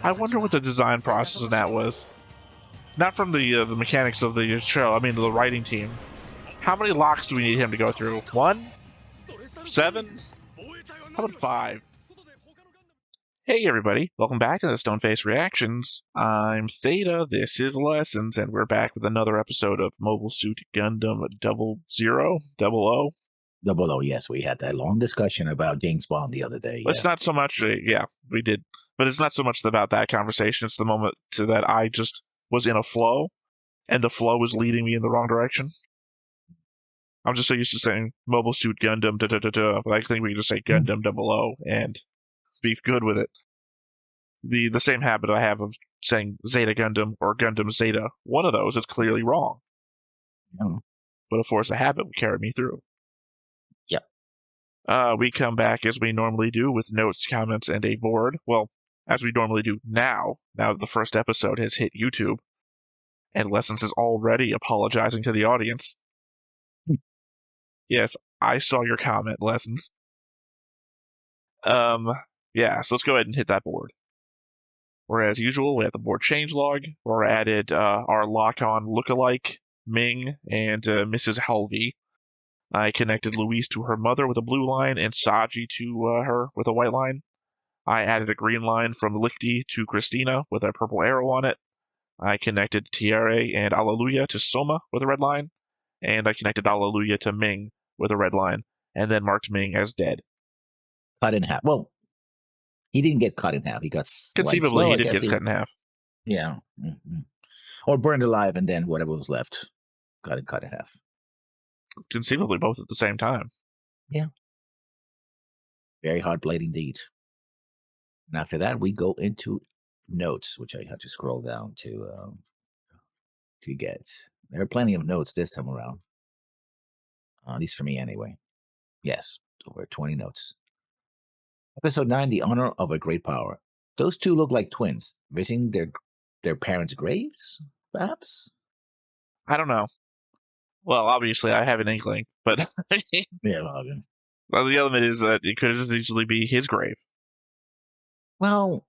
I wonder what the design process of that was. Not from the mechanics of the show. I mean, the writing team. How many locks do we need him to go through? 1? 7? How about 5? Hey everybody, welcome back to the Stoneface Reactions. I'm Theta, this is Lessons, and we're back with another episode of Mobile Suit Gundam 00? Double O? Double O, yes, we had that long discussion about James Bond the other day. It's not so much, yeah, we did. But it's not so much about that conversation, it's the moment that I just was in a flow, and the flow was leading me in the wrong direction. I'm just so used to saying Mobile Suit Gundam, but I think we can just say Gundam 00 and be good with it. The same habit I have of saying Zeta Gundam or Gundam Zeta, one of those is clearly wrong. Yeah. But of course, a habit will carry me through. Yep. We come back as we normally do with notes, comments, and a board. Well, as we normally do now that the first episode has hit YouTube, and Lessons is already apologizing to the audience. Yes, I saw your comment, Lessons. Yeah, so let's go ahead and hit that board. Where, as usual, we have the board changelog. We're added our lock-on lookalike, Ming, and Mrs. Halvey. I connected Louise to her mother with a blue line, and Saji to her with a white line. I added a green line from Lichty to Christina with a purple arrow on it. I connected Thierry and Allelujah to Soma with a red line. And I connected Allelujah to Ming with a red line, and then marked Ming as dead. Cut in half. Well, he didn't get cut in half. He got conceivably he did get cut in half. Yeah, or burned alive, and then whatever was left got cut in half. Conceivably, both at the same time. Yeah, very hard blade indeed. And after that, we go into notes, which I have to scroll down to get. There are plenty of notes this time around. At least for me, anyway. Yes, over 20 notes. Episode 9, The Honor of a Great Power. Those two look like twins, visiting their parents' graves, perhaps? I don't know. Well, obviously, I have an inkling, but yeah, well, the element is that it could easily be his grave. Well,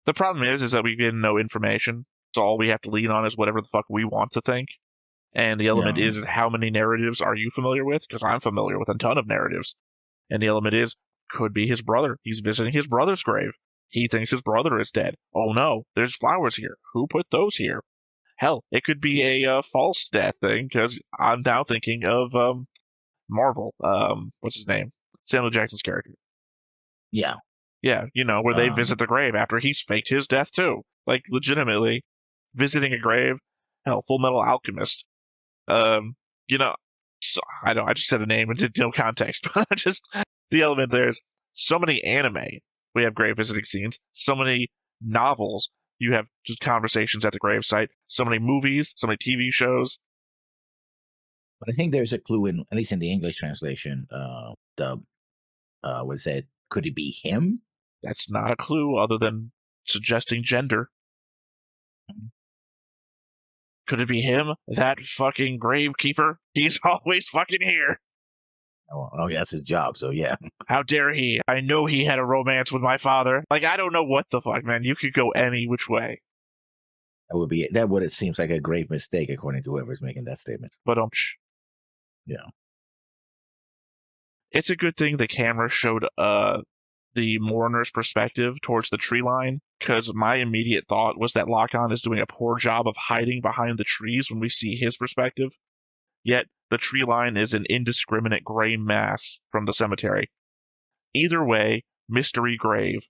the problem is that we get no information, so all we have to lean on is whatever the fuck we want to think. And the element is how many narratives are you familiar with? Because I'm familiar with a ton of narratives. And the element is, could be his brother. He's visiting his brother's grave. He thinks his brother is dead. Oh no, there's flowers here. Who put those here? Hell, it could be a false death thing, because I'm now thinking of Marvel. What's his name? Samuel Jackson's character. Yeah. Yeah, where they visit the grave after he's faked his death too. Like, legitimately, visiting a grave. Hell, Full Metal Alchemist. So, I know, I just said a name and did no context, but the element there is so many anime. We have grave visiting scenes. So many novels. You have just conversations at the gravesite. So many movies, so many TV shows. But I think there's a clue in, at least in the English translation, was it, could it be him? That's not a clue other than suggesting gender. Could it be him? That fucking gravekeeper? He's always fucking here. Oh, yeah, that's his job, so yeah. How dare he? I know he had a romance with my father. Like, I don't know what the fuck, man. You could go any which way. That would, it seems like a grave mistake, according to whoever's making that statement. But, yeah. It's a good thing the camera showed, the mourner's perspective towards the tree line, because my immediate thought was that Lock-On is doing a poor job of hiding behind the trees when we see his perspective. Yet, the tree line is an indiscriminate gray mass from the cemetery. Either way, mystery grave.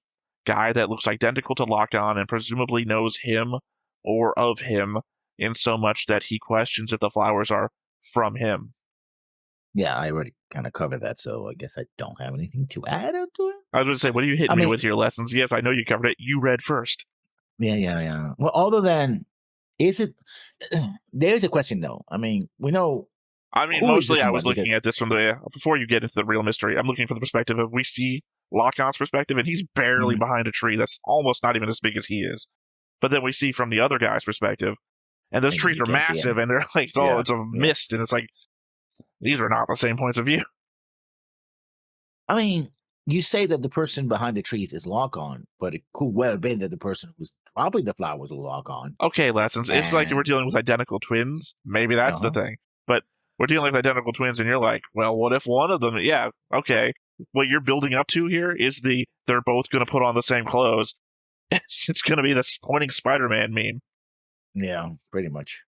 Guy that looks identical to Lock-On and presumably knows him or of him in so much that he questions if the flowers are from him. Yeah, I already kind of covered that, so I guess I don't have anything to add to it. I was going to say, what are you hitting me with your lessons? Yes, I know you covered it. You read first. Yeah. Well, other than, is it, there's a question, though. I mean, we know. I mean, mostly I was looking at this from the, before you get into the real mystery, I'm looking for the perspective of, we see Lock-On's perspective, and he's barely behind a tree that's almost not even as big as he is. But then we see from the other guy's perspective, and those trees are massive, and they're like, it's a mist, and it's like, these are not the same points of view. I mean, you say that the person behind the trees is lock-on, but it could well have been that the person who's dropping the flowers was lock-on. Okay, Lessons. It's like we're And dealing with identical twins. Maybe that's the uh-huh. thing. But we're dealing with identical twins, and you're like, well, what if one of them? Yeah, okay. What you're building up to here is they're both going to put on the same clothes. It's going to be the pointing Spider-Man meme. Yeah, pretty much.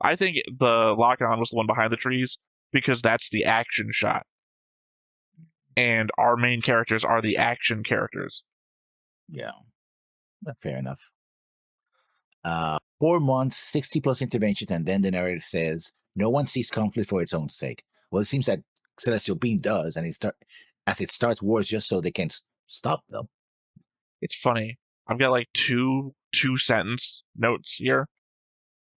I think the lock-on was the one behind the trees because that's the action shot. And our main characters are the action characters. Yeah, fair enough. 4 months, 60 plus interventions, and then the narrator says, no one sees conflict for its own sake. Well, it seems that Celestial Being does, and as it starts wars just so they can stop them. It's funny. I've got like two sentence notes here.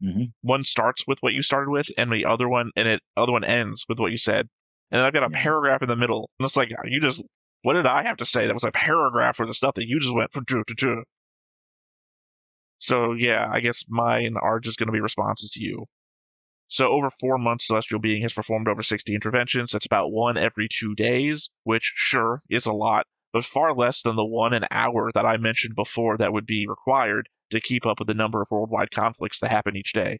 Mm-hmm. One starts with what you started with, and the other one ends with what you said. And then I've got a paragraph in the middle. And it's like, what did I have to say? That was a paragraph for the stuff that you just went from to. So yeah, I guess mine are just going to be responses to you. So over 4 months, Celestial Being has performed over 60 interventions. That's about one every 2 days, which sure is a lot, but far less than the 1 an hour that I mentioned before that would be required to keep up with the number of worldwide conflicts that happen each day.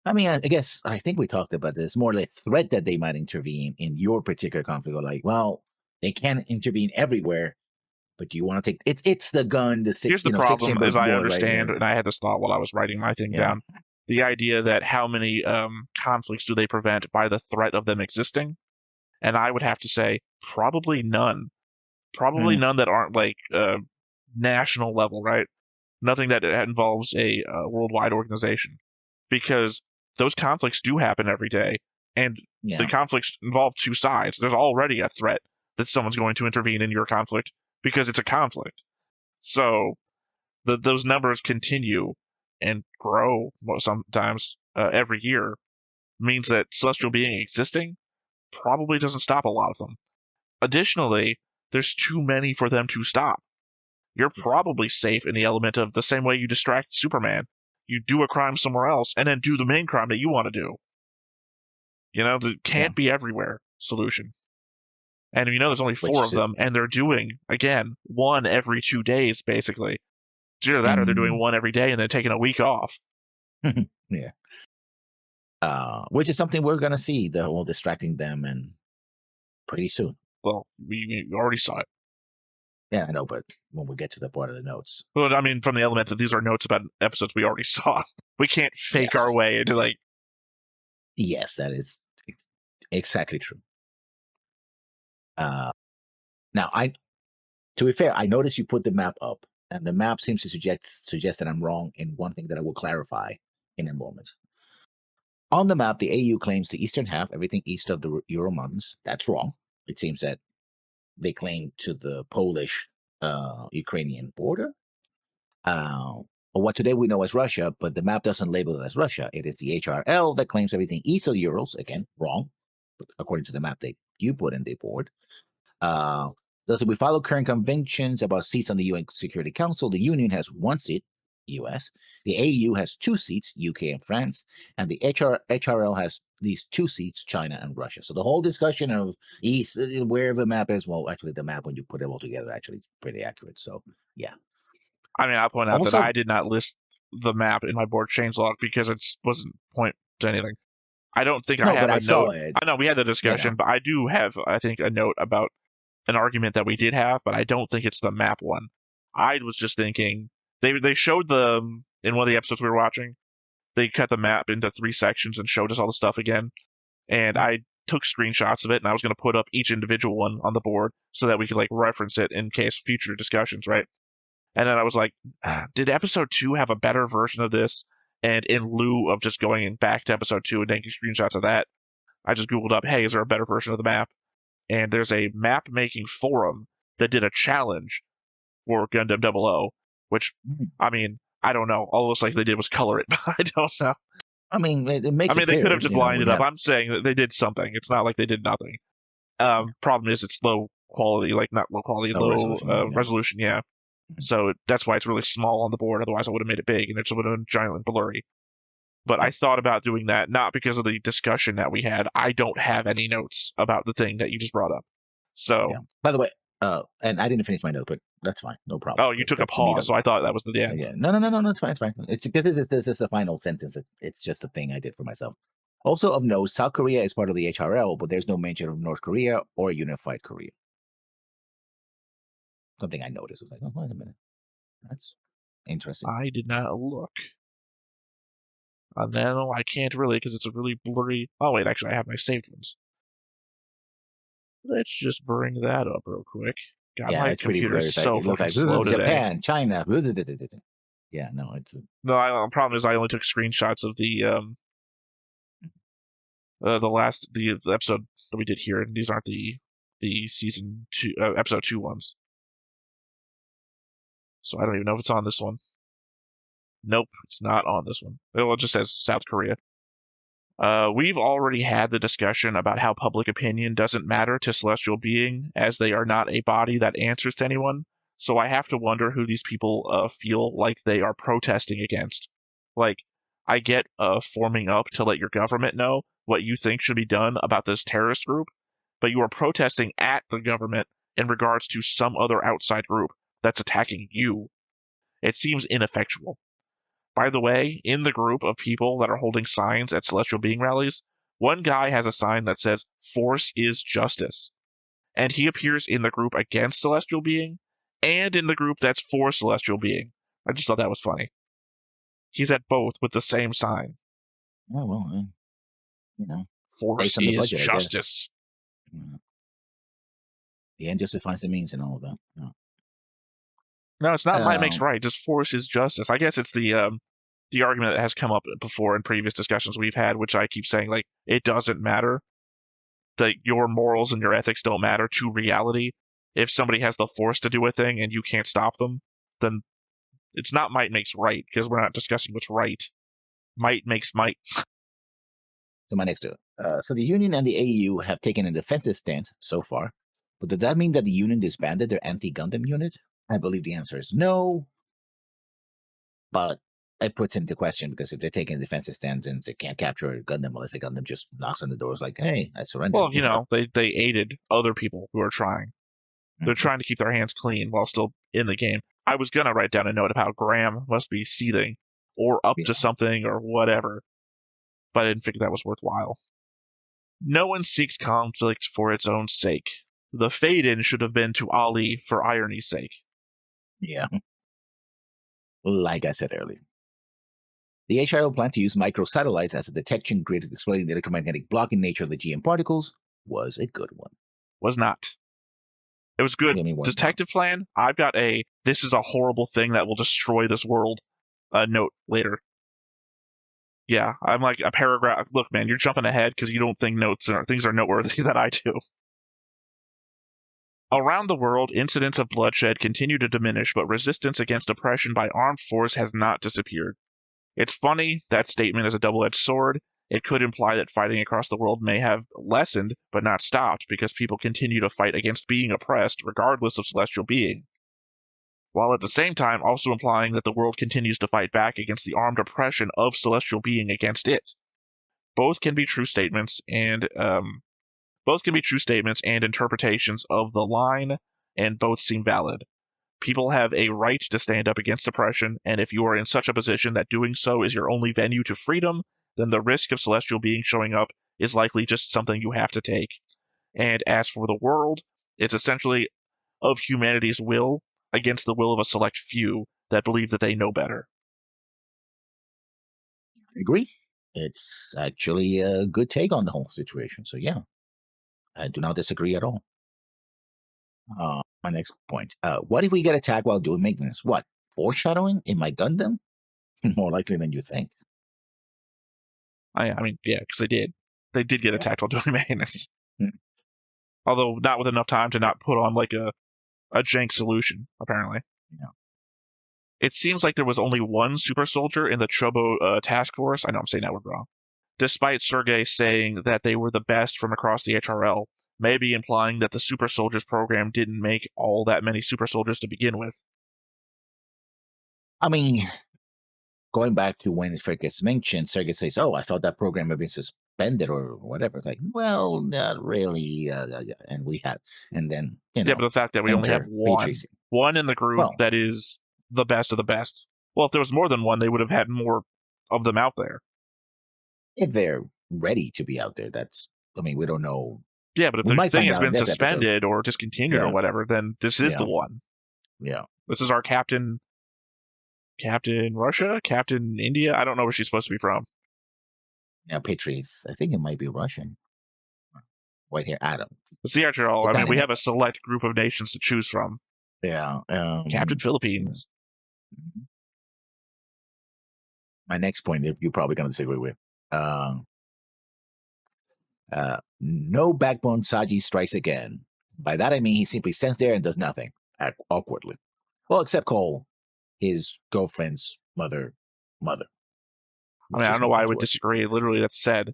I mean, I think we talked about this, more like threat that they might intervene in your particular conflict. Or like, well, they can't intervene everywhere, but do you want to take it's the gun, Here's the problem, as I board, understand, right? and I had this thought while I was writing my thing down. The idea that how many conflicts do they prevent by the threat of them existing? And I would have to say probably none. Probably none that aren't like national level, right? Nothing that involves a worldwide organization. Because those conflicts do happen every day, and the conflicts involve two sides. There's already a threat that someone's going to intervene in your conflict because it's a conflict. So those numbers continue and grow sometimes every year, means that Celestial Being existing probably doesn't stop a lot of them. Additionally, there's too many for them to stop. You're probably safe in the element of the same way you distract Superman. You do a crime somewhere else and then do the main crime that you want to do. You know, the can't be everywhere solution. And you know there's only 4 of them, and they're doing, again, 1 every 2 days, basically. It's either that or they're doing 1 every day and then taking a week off. Yeah. Which is something we're going to see, the whole distracting them, and pretty soon. Well, we already saw it. Yeah, I know, but when we get to the part of the notes. Well, I mean, from the element that these are notes about episodes we already saw. We can't fake our way into, like... Yes, that is exactly true. Now, to be fair, I noticed you put the map up, and the map seems to suggest that I'm wrong in one thing that I will clarify in a moment. On the map, the AU claims the eastern half, everything east of the Ural Mountains. That's wrong. It seems that they claim to the Polish-Ukrainian border, or what today we know as Russia, but the map doesn't label it as Russia. It is the HRL that claims everything east of the Urals. Again, wrong, but according to the map that you put in the board. Thus, if we follow current conventions about seats on the UN Security Council, the Union has 1 seat, US. The AU has 2 seats, UK and France. And the HRL has these 2 seats, China and Russia. So the whole discussion of east, where the map is, well, actually, the map, when you put it all together, actually, is pretty accurate. So, yeah. I mean, I'll point out that I did not list the map in my board changelog because it wasn't point to anything. I don't think I have a note. I know we had the discussion, but I do have, I think, a note about an argument that we did have, but I don't think it's the map one. I was just thinking, they showed in one of the episodes we were watching, they cut the map into 3 sections and showed us all the stuff again. And I took screenshots of it, and I was going to put up each individual one on the board so that we could like reference it in case future discussions, right? And then I was like, did episode 2 have a better version of this? And in lieu of just going back to episode 2 and taking screenshots of that, I just Googled up, hey, is there a better version of the map? And there's a map-making forum that did a challenge for Gundam 00, which, I mean, I don't know. All it looks like they did was color it, but I don't know. I mean, it makes they could have just lined it up. I'm saying that they did something. It's not like they did nothing. Problem is, it's low quality, like not low quality, low resolution, yeah. So that's why it's really small on the board. Otherwise, I would have made it big, and it just would have been giant and blurry. But I thought about doing that, not because of the discussion that we had. I don't have any notes about the thing that you just brought up. So, Yeah. By the way, and I didn't finish my note, but that's fine. No problem. oh, you took a That's the meat pause, of so I thought that was the end. Yeah. No. It's fine. It's fine. It's because this is the final sentence. It's just a thing I did for myself. Also of note, South Korea is part of the HRL, but there's no mention of North Korea or unified Korea. Something I noticed was like, oh, wait a minute. That's interesting. I did not look. No, I can't really because it's a really blurry. Oh wait, actually, I have my saved ones. Let's just bring that up real quick. God, Yeah, my it's pretty computer blurry. is so It looks fucking like slow today. Japan, China. Yeah, no, it's The problem is I only took screenshots of the episode that we did here, and these aren't the season 2 episode 2 ones. So I don't even know if it's on this one. Nope, it's not on this one. It just says South Korea. We've already had the discussion about how public opinion doesn't matter to celestial being, as they are not a body that answers to anyone. So I have to wonder who these people feel like they are protesting against. Like, I get forming up to let your government know what you think should be done about this terrorist group, but you are protesting at the government in regards to some other outside group that's attacking you. It seems ineffectual. By the way, in the group of people that are holding signs at Celestial Being rallies, one guy has a sign that says, "Force is justice." And he appears in the group against Celestial Being and in the group that's for Celestial Being. I just thought that was funny. He's at both with the same sign. oh well, you know, Force based on the is budget, justice. I guess. The end justifies the means and all of that. No, it's not might makes right. Just force is justice. I guess it's the argument that has come up before in previous discussions we've had, which I keep saying, like, it doesn't matter. That your morals and your ethics don't matter to reality. If somebody has the force to do a thing and you can't stop them, then it's not might makes right, because we're not discussing what's right. Might makes might. So my next two. So the Union and the AU have taken a defensive stance so far, but does that mean that the Union disbanded their anti-Gundam unit? I believe the answer is no, but it puts into question, because if they're taking a defensive stance and they can't capture a Gundam unless the Gundam just knocks on the doors like, hey, I surrender. Well, they aided other people who are trying. They're trying to keep their hands clean while still in the game. I was going to write down a note of how Graham must be seething or up to something or whatever, but I didn't figure that was worthwhile. No one seeks conflict for its own sake. The fade-in should have been to Ali for irony's sake. Yeah. Like I said earlier. The HRO plan to use microsatellites as a detection grid to explain the electromagnetic blocking nature of the GM particles was a good one. Was not. It was good. Detective plan, I've got this is a horrible thing that will destroy this world note later. Yeah, I'm like a paragraph. Look, man, you're jumping ahead because you don't think things are noteworthy that I do. Around the world, incidents of bloodshed continue to diminish, but resistance against oppression by armed force has not disappeared. It's funny, that statement is a double-edged sword. It could imply that fighting across the world may have lessened, but not stopped, because people continue to fight against being oppressed, regardless of celestial being. While at the same time also implying that the world continues to fight back against the armed oppression of celestial being against it. Both can be true statements, and interpretations of the line, and both seem valid. People have a right to stand up against oppression, and if you are in such a position that doing so is your only venue to freedom, then the risk of celestial being showing up is likely just something you have to take. And as for the world, it's essentially of humanity's will against the will of a select few that believe that they know better. I agree. It's actually a good take on the whole situation. So yeah, I do not disagree at all. My next point. What if we get attacked while doing maintenance? What? Foreshadowing in my Gundam? More likely than you think. I mean, yeah, because they did. They did get attacked while doing maintenance. Although not with enough time to not put on like a jank solution, apparently. Yeah. It seems like there was only one super soldier in the Chobo task force. I know I'm saying that word wrong. Despite Sergei saying that they were the best from across the HRL, maybe implying that the super soldiers program didn't make all that many super soldiers to begin with. I mean, going back to when it first gets mentioned, Sergei says, "Oh, I thought that program had been suspended or whatever. It's like, well, not really. And we have, and then Yeah, but the fact that we only have enter Patrice. one in the group Well, that is the best of the best. Well, if there was more than one, they would have had more of them out there. if they're ready to be out there, we don't know. Yeah, but if We the might thing find has out in been this episode. suspended or discontinued or Yeah. whatever, then this is the Yeah. one. Yeah. This is our Captain Russia, Captain India. I don't know where she's supposed to be from. Now, Patrice, I think it might be Russian. White hair Adam. It's the Archer. It's I mean, we anime. have a select group of nations to choose from. Yeah. Captain Philippines. My next point, you're probably going to disagree with. No backbone Saji strikes again. By that I mean he simply stands there and does nothing, awkwardly. Well, except call his girlfriend's mother. I mean, I don't know why I would disagree. Literally, that's said.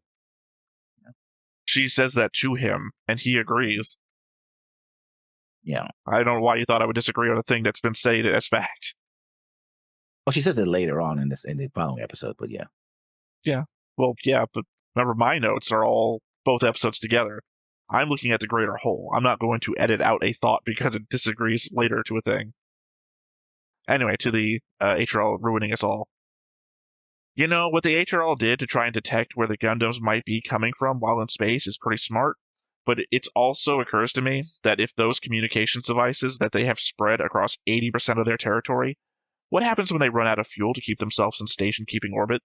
She says that to him, and he agrees. Yeah. I don't know why you thought I would disagree on a thing that's been said as fact. Well, she says it later on in the following episode, but yeah. Yeah. Well, yeah, but remember, my notes are all both episodes together. I'm looking at the greater whole. I'm not going to edit out a thought because it disagrees later to a thing. Anyway, to the HRL ruining us all. You know, what the HRL did to try and detect where the Gundams might be coming from while in space is pretty smart, but it also occurs to me that if those communications devices that they have spread across 80% of their territory, what happens when they run out of fuel to keep themselves in station-keeping orbit?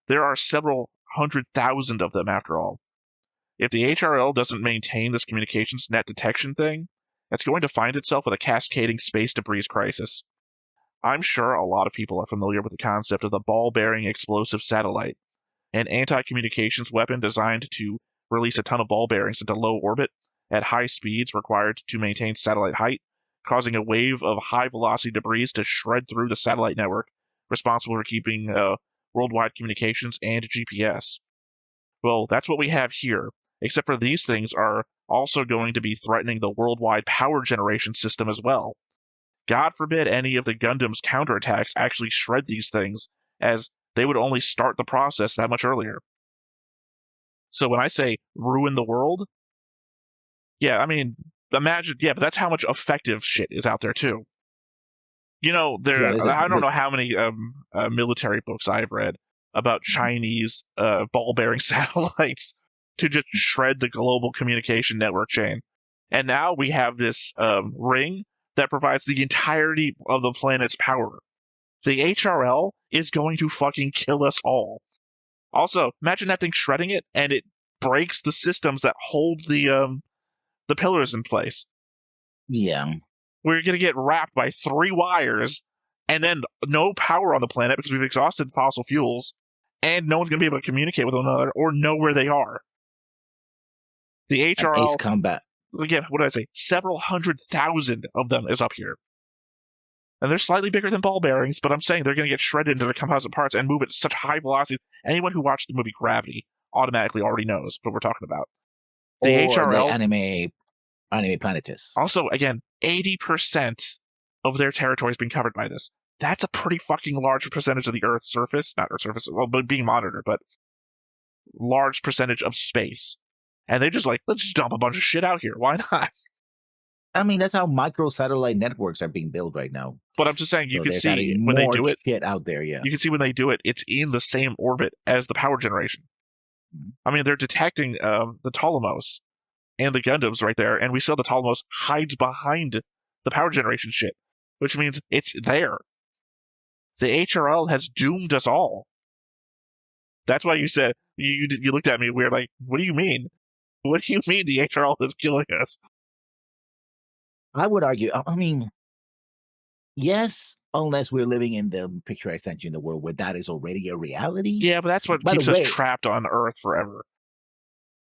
There are several 100,000 of them, after all. If the HRL doesn't maintain this communications net detection thing, it's going to find itself with a cascading space debris crisis. I'm sure a lot of people are familiar with the concept of the ball-bearing explosive satellite, an anti-communications weapon designed to release a ton of ball bearings into low orbit at high speeds required to maintain satellite height, causing a wave of high-velocity debris to shred through the satellite network, responsible for keeping worldwide communications and GPS. Well, that's what we have here, except for these things are also going to be threatening the worldwide power generation system as well. God forbid any of the Gundam's counterattacks actually shred these things, as they would only start the process that much earlier. So when I say ruin the world, yeah, I mean, imagine, yeah, but that's how much effective shit is out there too. You know, I don't know how many military books I've read about Chinese ball-bearing satellites to just shred the global communication network chain. And now we have this ring that provides the entirety of the planet's power. The HRL is going to fucking kill us all. Also, imagine that thing shredding it, and it breaks the systems that hold the pillars in place. Yeah. We're going to get wrapped by 3 wires, and then no power on the planet because we've exhausted fossil fuels, and no one's going to be able to communicate with one another or know where they are. The HRL... Ace Combat. Again, what did I say? Several 100,000 of them is up here. And they're slightly bigger than ball bearings, but I'm saying they're going to get shredded into the composite parts and move at such high velocity. Anyone who watched the movie Gravity automatically already knows what we're talking about. The HRL... The anime Planetus. Also, again, 80% of their territory has been covered by this. That's a pretty fucking large percentage of the Earth's surface. Not Earth's surface, well, but being monitored, but large percentage of space. And they're just like, let's just dump a bunch of shit out here. Why not? I mean, that's how micro-satellite networks are being built right now. But I'm just saying, you can see when they do it. Shit out there, yeah. You can see when they do it, it's in the same orbit as the power generation. Mm-hmm. I mean, they're detecting the Ptolemos and the Gundams right there, and we saw the Ptolemos hides behind the power generation shit, which means it's there. The HRL has doomed us all. That's why you said, you looked at me weird, like, what do you mean? What do you mean the HRL is killing us? I would argue, I mean, yes, unless we're living in the picture I sent you in the world where that is already a reality. Yeah, but that's what keeps us trapped on Earth forever.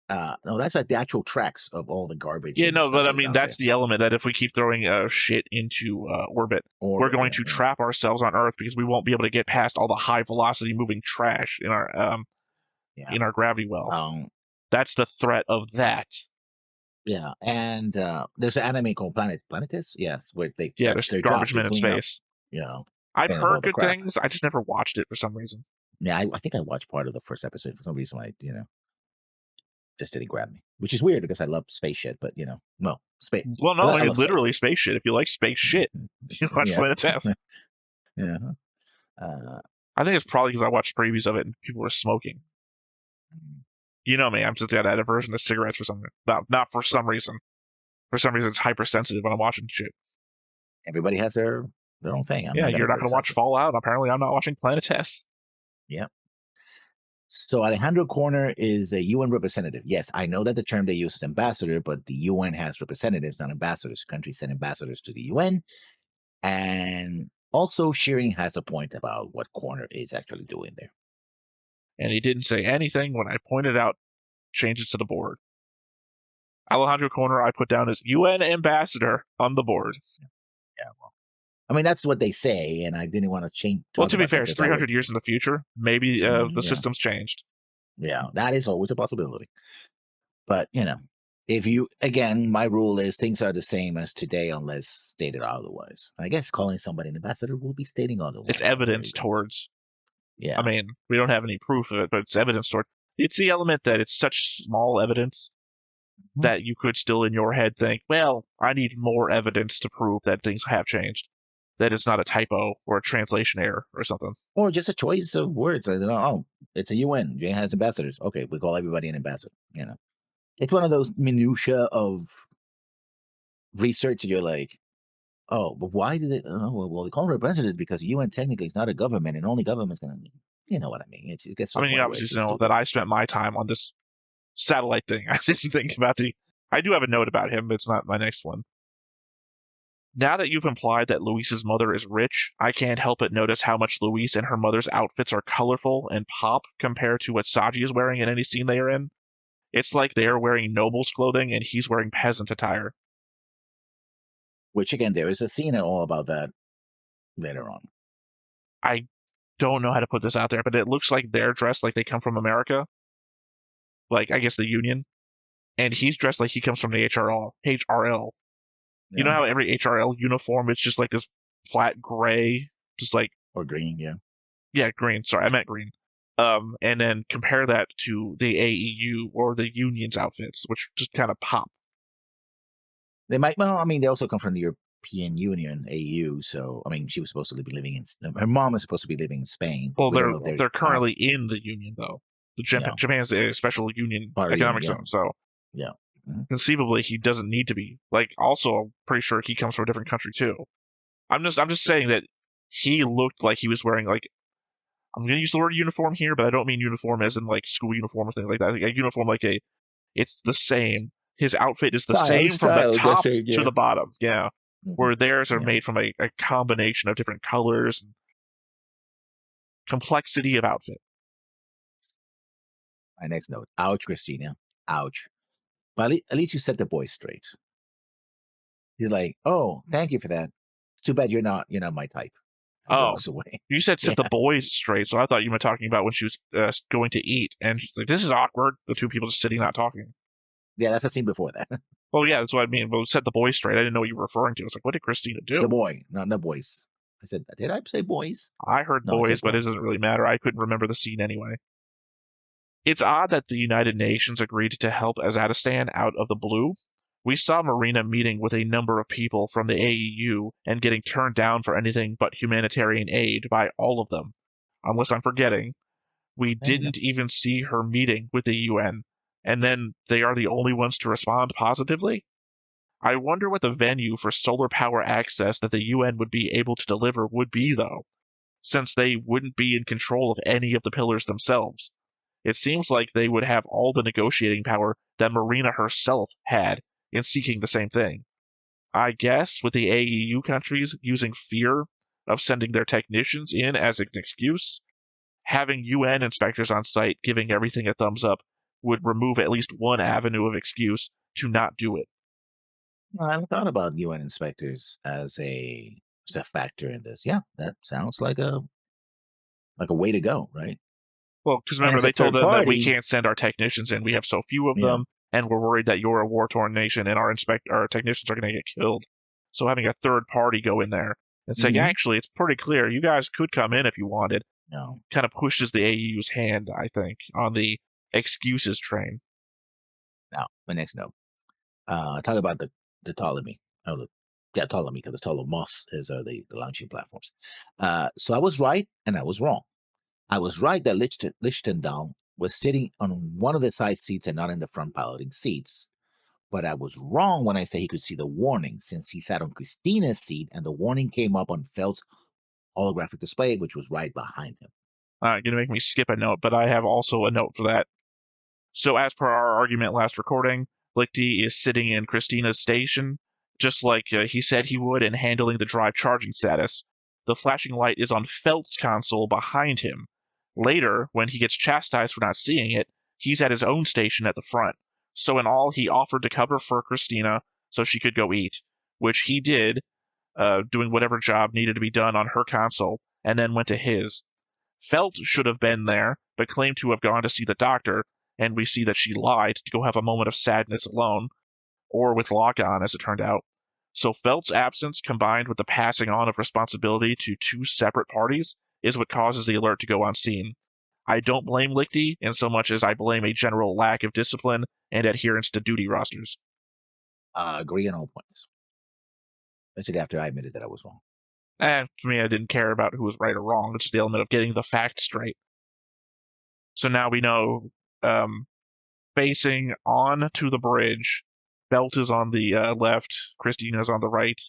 No, that's like the actual tracks of all the garbage. Yeah, no, but I mean, that's the element that if we keep throwing shit into orbit, we're going to trap ourselves on Earth because we won't be able to get past all the high velocity moving trash in our gravity well. That's the threat of that. Yeah, and there's an anime called Planetus. Yes, where there's garbage men in space. Yeah, I've heard good things. I just never watched it for some reason. Yeah, I think I watched part of the first episode for some reason. just didn't grab me, which is weird because I love space shit. But well, space. Well, no, I I mean, love literally space. space shit. If you like space shit, you watch Yeah, Planet Test. yeah. Uh, I think it's probably because I watched previews of it and people were smoking. You know me, I'm just got that aversion to cigarettes for some reason. Not for some reason. For some reason, it's hypersensitive when I'm watching shit. everybody has their own thing. I'm Yeah, not gonna you're not going to watch criticize it. Fallout. Apparently, I'm not watching Planet Test. Yeah. So Alejandro Corner is a UN representative. Yes, I know that the term they use is ambassador, but the UN has representatives, not ambassadors. Countries send ambassadors to the UN. And also, Shearing has a point about what Corner is actually doing there. And he didn't say anything when I pointed out changes to the board. Alejandro Corner, I put down as UN ambassador on the board. Yeah, well, I mean, that's what they say, and I didn't want to change. Well, to be fair, it's 300 years in the future. Maybe the system's changed. Yeah, that is always a possibility. But, if you, again, my rule is things are the same as today unless stated otherwise. I guess calling somebody an ambassador will be stating otherwise. It's evidence towards. Yeah. I mean, we don't have any proof of it, but it's evidence toward. It's the element that it's such small evidence that you could still in your head think, well, I need more evidence to prove that things have changed. That it's not a typo or a translation error or something. Or just a choice of words. Oh, it's a UN. UN has ambassadors. Okay, we call everybody an ambassador. It's one of those minutiae of research that you're like, oh, but why did it? Oh, well, they call it representative because the UN technically is not a government, and only government's going to, you know what I mean? It gets. I mean, you obviously know that I spent my time on this satellite thing. I didn't think about I do have a note about him, but it's not my next one. Now that you've implied that Luis's mother is rich, I can't help but notice how much Luis and her mother's outfits are colorful and pop compared to what Saji is wearing in any scene they are in. It's like they're wearing noble's clothing and he's wearing peasant attire. Which, again, there is a scene all about that later on. I don't know how to put this out there, but it looks like they're dressed like they come from America. Like, I guess the Union. And he's dressed like he comes from the HRL. Yeah. You know how every HRL uniform, it's just like this flat gray, just like... Or green, yeah. Yeah, green. Sorry, I meant green. And then compare that to the AEU or the Union's outfits, which just kind of pop. They might, well, I mean, they also come from the European Union, AEU, so, I mean, she was supposed to be living in, her mom is supposed to be living in Spain. Well, they're currently in the Union, though. Japan's a special Union economic zone, so... Yeah. Conceivably, he doesn't need to be. Like, also, I'm pretty sure he comes from a different country too. I'm just saying that he looked like he was wearing, like, I'm going to use the word uniform here, but I don't mean uniform as in like school uniform or thing like that. Like, a uniform, like it's the same. His outfit is the same from the top to the bottom. Yeah, where theirs are made from a combination of different colors and complexity of outfit. My next note. Ouch, Christina. Ouch. But at least you set the boy straight. He's like, oh, thank you for that. It's too bad you're not my type. And walks away. You said set the boys straight, so I thought you were talking about when she was going to eat, and she's like, this is awkward. The two people just sitting, not talking. Yeah, that's the scene before that. Well, yeah, that's what I mean. Well, set the boys straight. I didn't know what you were referring to. I was like, what did Christina do? The boy, not the boys. I said, did I say boys? I heard boys, but it doesn't really matter. I couldn't remember the scene anyway. It's odd that the United Nations agreed to help Azaderstan out of the blue. We saw Marina meeting with a number of people from the AEU and getting turned down for anything but humanitarian aid by all of them. Unless I'm forgetting, we didn't even see her meeting with the UN, and then they are the only ones to respond positively? I wonder what the venue for solar power access that the UN would be able to deliver would be, though, since they wouldn't be in control of any of the pillars themselves. It seems like they would have all the negotiating power that Marina herself had in seeking the same thing. I guess with the AEU countries using fear of sending their technicians in as an excuse, having UN inspectors on site giving everything a thumbs up would remove at least one avenue of excuse to not do it. Well, I haven't thought about UN inspectors as a factor in this. Yeah, that sounds like a way to go, right? Well, because remember, they told them that we can't send our technicians in. We have so few of them, and we're worried that you're a war-torn nation and our technicians are going to get killed. So having a third party go in there and say, actually, it's pretty clear. You guys could come in if you wanted. No. Kind of pushes the AEU's hand, I think, on the excuses train. Now, my next note. Talk about the Ptolemy. Oh, Ptolemy, because the Ptolemos is the launching platforms. So I was right and I was wrong. I was right that Lichtendahl was sitting on one of the side seats and not in the front piloting seats. But I was wrong when I said he could see the warning, since he sat on Christina's seat and the warning came up on Felt's holographic display, which was right behind him. Gonna make me skip a note, but I have also a note for that. So, as per our argument last recording, Lichty is sitting in Christina's station, just like he said he would, and handling the drive charging status. The flashing light is on Felt's console behind him. Later, when he gets chastised for not seeing it, he's at his own station at the front. So, in all, he offered to cover for Christina so she could go eat, which he did, doing whatever job needed to be done on her console, and then went to his. Felt should have been there, but claimed to have gone to see the doctor, and we see that she lied to go have a moment of sadness alone, or with lock-on, as it turned out. So Felt's absence, combined with the passing on of responsibility to two separate parties, is what causes the alert to go on scene. I don't blame Lichty in so much as I blame a general lack of discipline and adherence to duty rosters. Agree on all points. Especially after I admitted that I was wrong. And to me, I didn't care about who was right or wrong. It's just the element of getting the facts straight. So now we know, facing on to the bridge, Belt is on the left, Christina's on the right,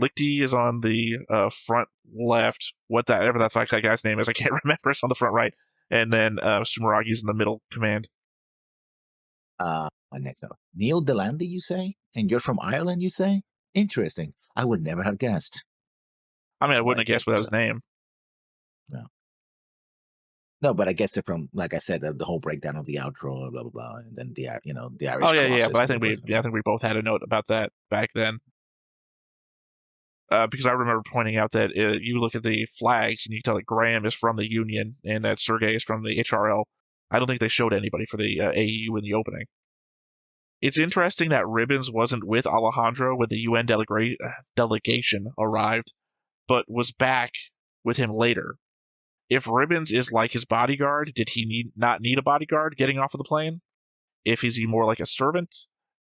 Lichty is on the front left, whatever that fuck that guy's name is, I can't remember, it's on the front right, and then Sumeragi's in the middle command. My next note. Neil Delandy, you say? And you're from Ireland, you say? Interesting. I would never have guessed. I mean, I wouldn't have guessed without his name. No, but I guess they're from, like I said, the whole breakdown of the outro, blah blah blah, and then the Irish. Oh yeah. But I think we both had a note about that back then, because I remember pointing out that you look at the flags and you can tell that Graham is from the Union and that Sergei is from the HRL. I don't think they showed anybody for the AU in the opening. It's interesting that Ribbons wasn't with Alejandro when the UN delegation arrived, but was back with him later. If Ribbons is like his bodyguard, did he not need a bodyguard getting off of the plane? Is he more like a servant,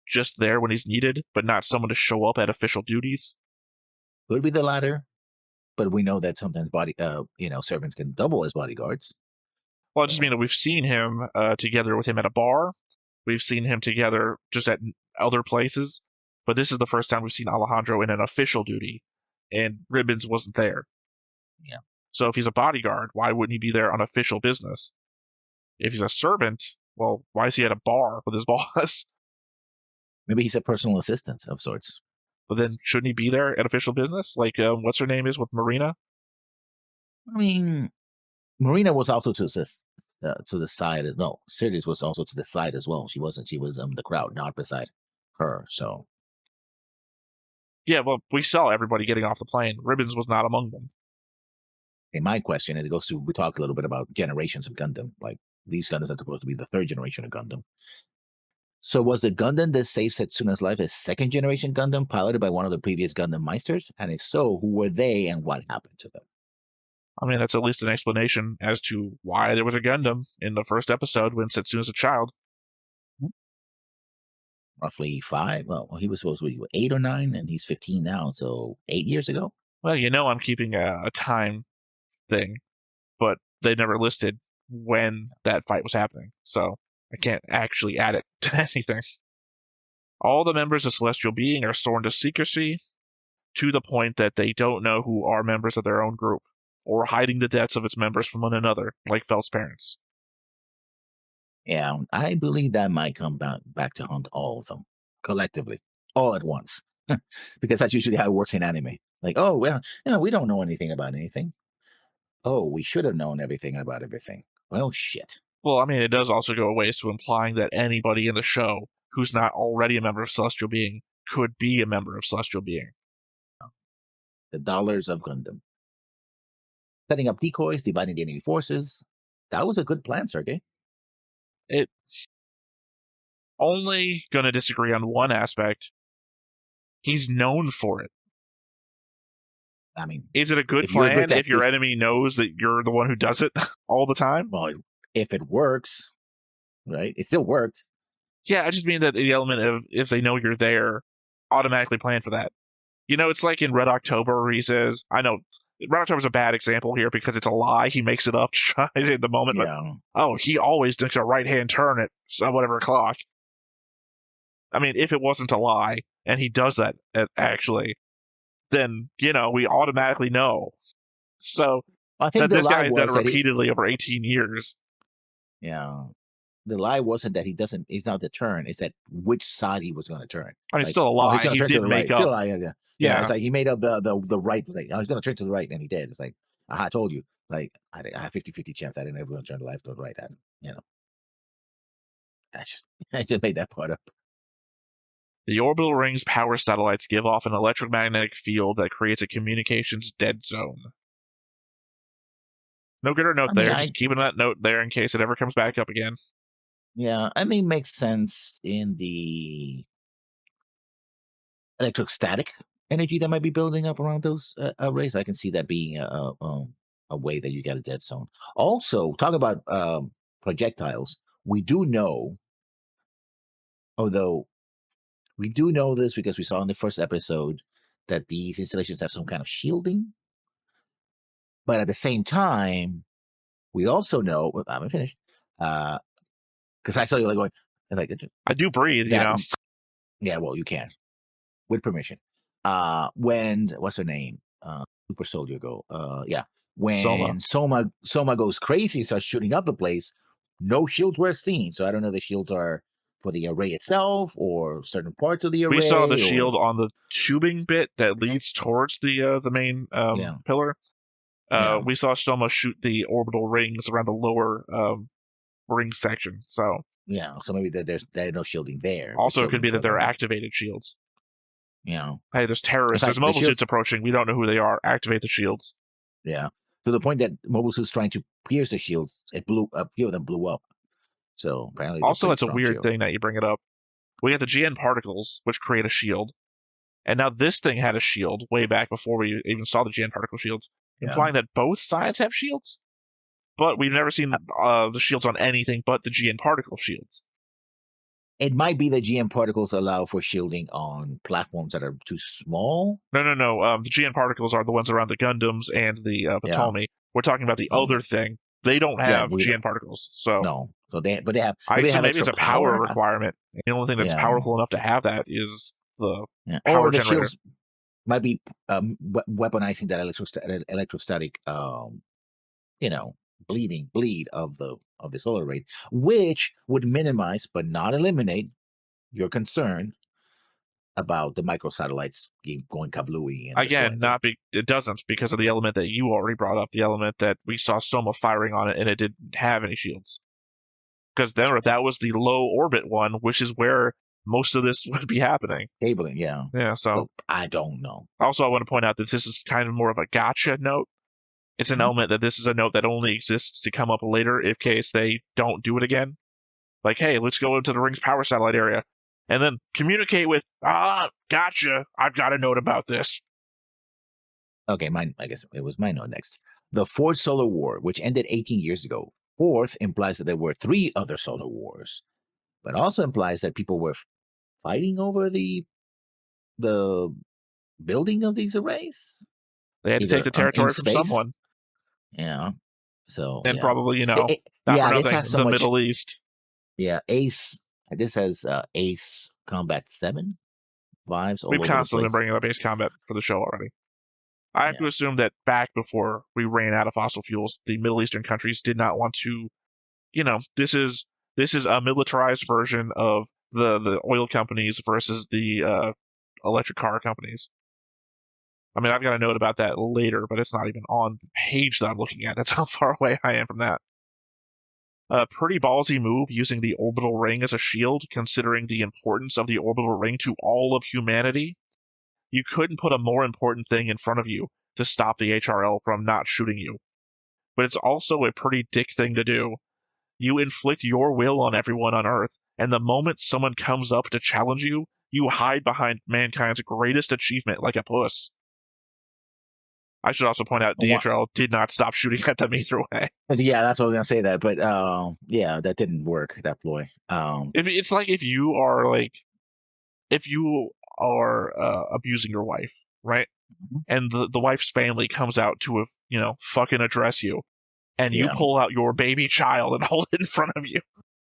just there when he's needed, but not someone to show up at official duties? Could be the latter, but we know that sometimes servants can double as bodyguards. Well, I just mean that we've seen him together with him at a bar. We've seen him together just at other places, but this is the first time we've seen Alejandro in an official duty, and Ribbons wasn't there. Yeah. So if he's a bodyguard, why wouldn't he be there on official business? If he's a servant, well, why is he at a bar with his boss? Maybe he's a personal assistant of sorts. But then shouldn't he be there at official business? Like, what's her name is with Marina? I mean, Marina was also to the side. No, Sirius was also to the side as well. She wasn't. She was the crowd, not beside her. So. Yeah, well, we saw everybody getting off the plane. Ribbons was not among them. Okay, my question, and it goes to, we talked a little bit about generations of Gundam. Like, these Gundams are supposed to be the third generation of Gundam. So was the Gundam that saved Setsuna's life a second generation Gundam piloted by one of the previous Gundam Meisters? And if so, who were they and what happened to them? I mean, that's at least an explanation as to why there was a Gundam in the first episode when Setsuna's a child. Roughly 5. Well, he was supposed to be 8 or 9, and he's 15 now. So 8 years ago. Well, I'm keeping a time thing, but they never listed when that fight was happening, so I can't actually add it to anything. All the members of Celestial Being are sworn to secrecy, to the point that they don't know who are members of their own group, or hiding the deaths of its members from one another, like Felt's parents. Yeah, I believe that might come back to haunt all of them, collectively, all at once. Because that's usually how it works in anime. Like, oh, well, we don't know anything about anything. Oh, we should have known everything about everything. Well, shit. Well, I mean, it does also go a ways to implying that anybody in the show who's not already a member of Celestial Being could be a member of Celestial Being. The dollars of Gundam. Setting up decoys, dividing the enemy forces. That was a good plan, Sergei. It only going to disagree on one aspect. He's known for it. I mean, is it a good plan if your enemy knows that you're the one who does it all the time? Well, if it works, right? It still worked. Yeah, I just mean that the element of if they know you're there, automatically plan for that. It's like in Red October where he says, I know Red October's a bad example here because it's a lie. He makes it up to try in the moment, but Yeah. he always makes a right-hand turn at whatever o'clock. I mean, if it wasn't a lie, and he does that actually, then, we automatically know. So I think that the this lie guy's done it was that repeatedly over 18 years. yeah, the lie wasn't that he's not the turn. It's that which side he was going to turn. I mean, Like, still a oh, lie. he's going He to turn to did the make right. Still up. a lie. Yeah, yeah. Yeah, Yeah. it's like he made up the right. Like, I was going to turn to the right, and he did. It's like, I told you. Like, I had 50-50 chance. I didn't ever going to turn to the left or the right. That's just I just made that part up. The orbital ring's power satellites give off an electromagnetic field that creates a communications dead zone. No good or note there. Just keeping that note there in case it ever comes back up again. Yeah, I mean, makes sense in the electrostatic energy that might be building up around those arrays. I can see that being a way that you get a dead zone. Also, talk about projectiles. We do know, although we do know this because we saw in the first episode that these installations have some kind of shielding. But at the same time, we also know, I'm finished, because I saw you like going, like, I do breathe, that, yeah, well, you can, with permission. When, what's her name? Super Soldier Girl. Yeah. When Soma goes crazy and starts shooting up the place, no shields were seen. So I don't know if the shields are for the array itself or certain parts of the array. We saw the shield on the tubing bit that leads towards the main pillar. We saw Soma shoot the orbital rings around the lower ring section. So yeah, so maybe there's no shielding there. Also, it could be that they're activated shields. Yeah. Hey, there's terrorists. There's mobile suits approaching. We don't know who they are. Activate the shields. Yeah. To the point that mobile suits trying to pierce the shields, it blew up. A few of them blew up. So apparently, also, it's a weird thing that you bring it up. We got the GN particles, which create a shield, and now this thing had a shield way back before we even saw the GN particle shields, implying that both sides have shields. But we've never seen the shields on anything but the GN particle shields. It might be that GN particles allow for shielding on platforms that are too small. No. The GN particles are the ones around the Gundams and the Ptolemy. Yeah. We're talking about the other thing. They don't have GN particles, so no. So they have. Maybe it's a power requirement. The only thing that's powerful enough to have that is the power generator. Shields might be weaponizing that electrostatic, bleed of the solar array, which would minimize but not eliminate your concern about the microsatellites going kablooey. Again, it doesn't because of the element that you already brought up, the element that we saw Soma firing on it and it didn't have any shields. Because then that was the low orbit one, which is where most of this would be happening. Cabling, yeah. Yeah, so I don't know. Also, I want to point out that this is kind of more of a gotcha note. It's an element that this is a note that only exists to come up later in case they don't do it again. Like, hey, let's go into the ring's power satellite area. And then communicate with, gotcha, I've got a note about this. Okay, I guess it was my note next. The Fourth Solar War, which ended 18 years ago. Fourth implies that there were 3 other solar wars, but also implies that people were fighting over the building of these arrays. They had to take the territory from someone. Yeah. So and probably, not for nothing, the Middle East. Yeah, Ace. This has Ace Combat 7 vibes. We've constantly been bringing up Ace Combat for the show already. I have to assume that back before we ran out of fossil fuels, the Middle Eastern countries did not want to, this is a militarized version of the oil companies versus the electric car companies. I mean, I've got a note about that later, but it's not even on the page that I'm looking at. That's how far away I am from that. A pretty ballsy move using the orbital ring as a shield, considering the importance of the orbital ring to all of humanity. You couldn't put a more important thing in front of you to stop the HRL from not shooting you. But it's also a pretty dick thing to do. You inflict your will on everyone on Earth, and the moment someone comes up to challenge you, you hide behind mankind's greatest achievement like a puss. I should also point out the HRL did not stop shooting at them either way. Yeah, that's what I was gonna say that, but yeah, that didn't work. That ploy. It's like if you are abusing your wife, right? And the wife's family comes out to fucking address you, and you pull out your baby child and hold it in front of you.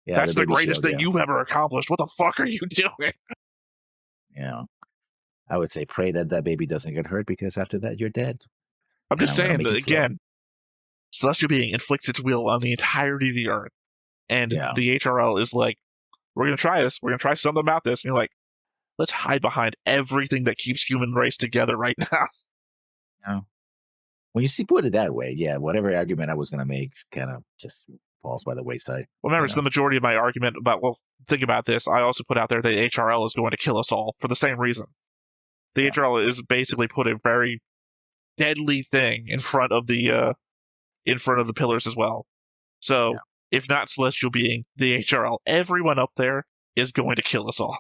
Yeah, that's the greatest thing you've ever accomplished. What the fuck are you doing? Yeah. I would say pray that that baby doesn't get hurt, because after that, you're dead. I'm just saying that, again, celestial being inflicts its will on the entirety of the earth. And the HRL is like, we're going to try this. We're going to try something about this. And you're like, let's hide behind everything that keeps human race together right now. Yeah. When you put it that way, yeah, whatever argument I was going to make kind of just falls by the wayside. Well, remember, it's the majority of my argument about, think about this. I also put out there that the HRL is going to kill us all for the same reason. The HRL is basically put a very deadly thing in front of the pillars as well. So, if not celestial being, the HRL, everyone up there is going to kill us all.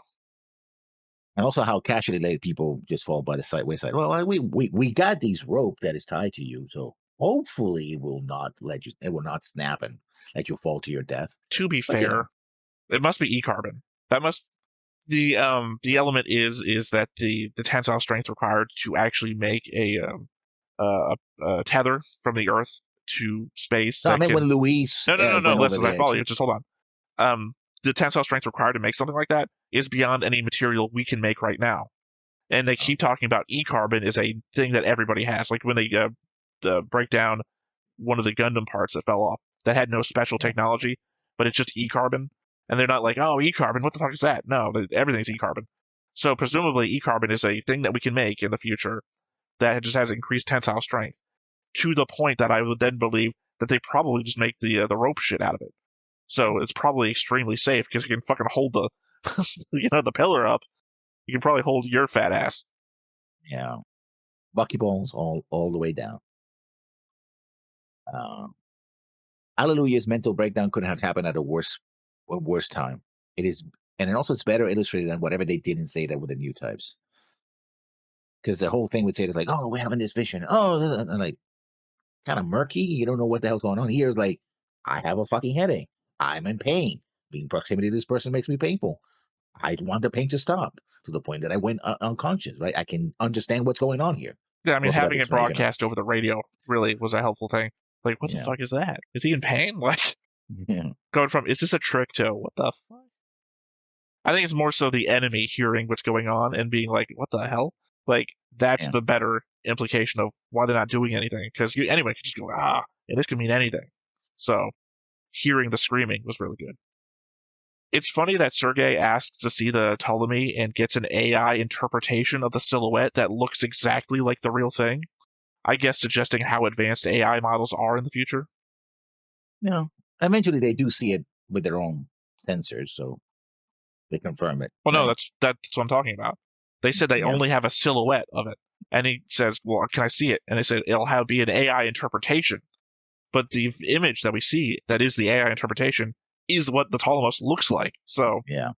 And also how casually let people just fall by the wayside. Well, we got these rope that is tied to you, so hopefully it will not snap and let you fall to your death. To be fair, it must be E-carbon. That must the element is that the tensile strength required to actually make a tether from the Earth to space. No, I mean when Luis. No. Listen, I follow you. Just hold on. The tensile strength required to make something like that is beyond any material we can make right now. And they keep talking about E-carbon is a thing that everybody has. Like when they break down one of the Gundam parts that fell off that had no special technology, but it's just E-carbon. And they're not like, oh, E-carbon, what the fuck is that? No, everything's E-carbon. So presumably E-carbon is a thing that we can make in the future that just has increased tensile strength, to the point that I would then believe that they probably just make the rope shit out of it. So it's probably extremely safe because you can fucking hold the the pillar up. You can probably hold your fat ass. Yeah, buckyballs all the way down. Allelujah's mental breakdown couldn't have happened at a worse time. It is, and also it's better illustrated than whatever they didn't say that with the new types. Because the whole thing would say it's like, oh, we're having this vision. Oh, and like kind of murky. You don't know what the hell's going on. Here's like, I have a fucking headache. I'm in pain. Being proximity to this person makes me painful. I want the pain to stop, to the point that I went unconscious, right? I can understand what's going on here. Yeah, I mean, having it broadcast over the radio really was a helpful thing. Like, what the fuck is that? Is he in pain? Like, going from, is this a trick, to what the fuck? I think it's more so the enemy hearing what's going on and being like, what the hell? Like, that's the better implication of why they're not doing anything. Because anyone could just go, this could mean anything. So, hearing the screaming was really good. It's funny that Sergei asks to see the toonami and gets an AI interpretation of the silhouette that looks exactly like the real thing. I guess suggesting how advanced AI models are in the future. Yeah. Eventually they do see it with their own sensors, so they confirm it. Well, no, that's what I'm talking about. They said they only have a silhouette of it. And he says, well, can I see it? And they said it'll be an AI interpretation. But the image that we see that is the AI interpretation is what the Ptolemos looks like. So that's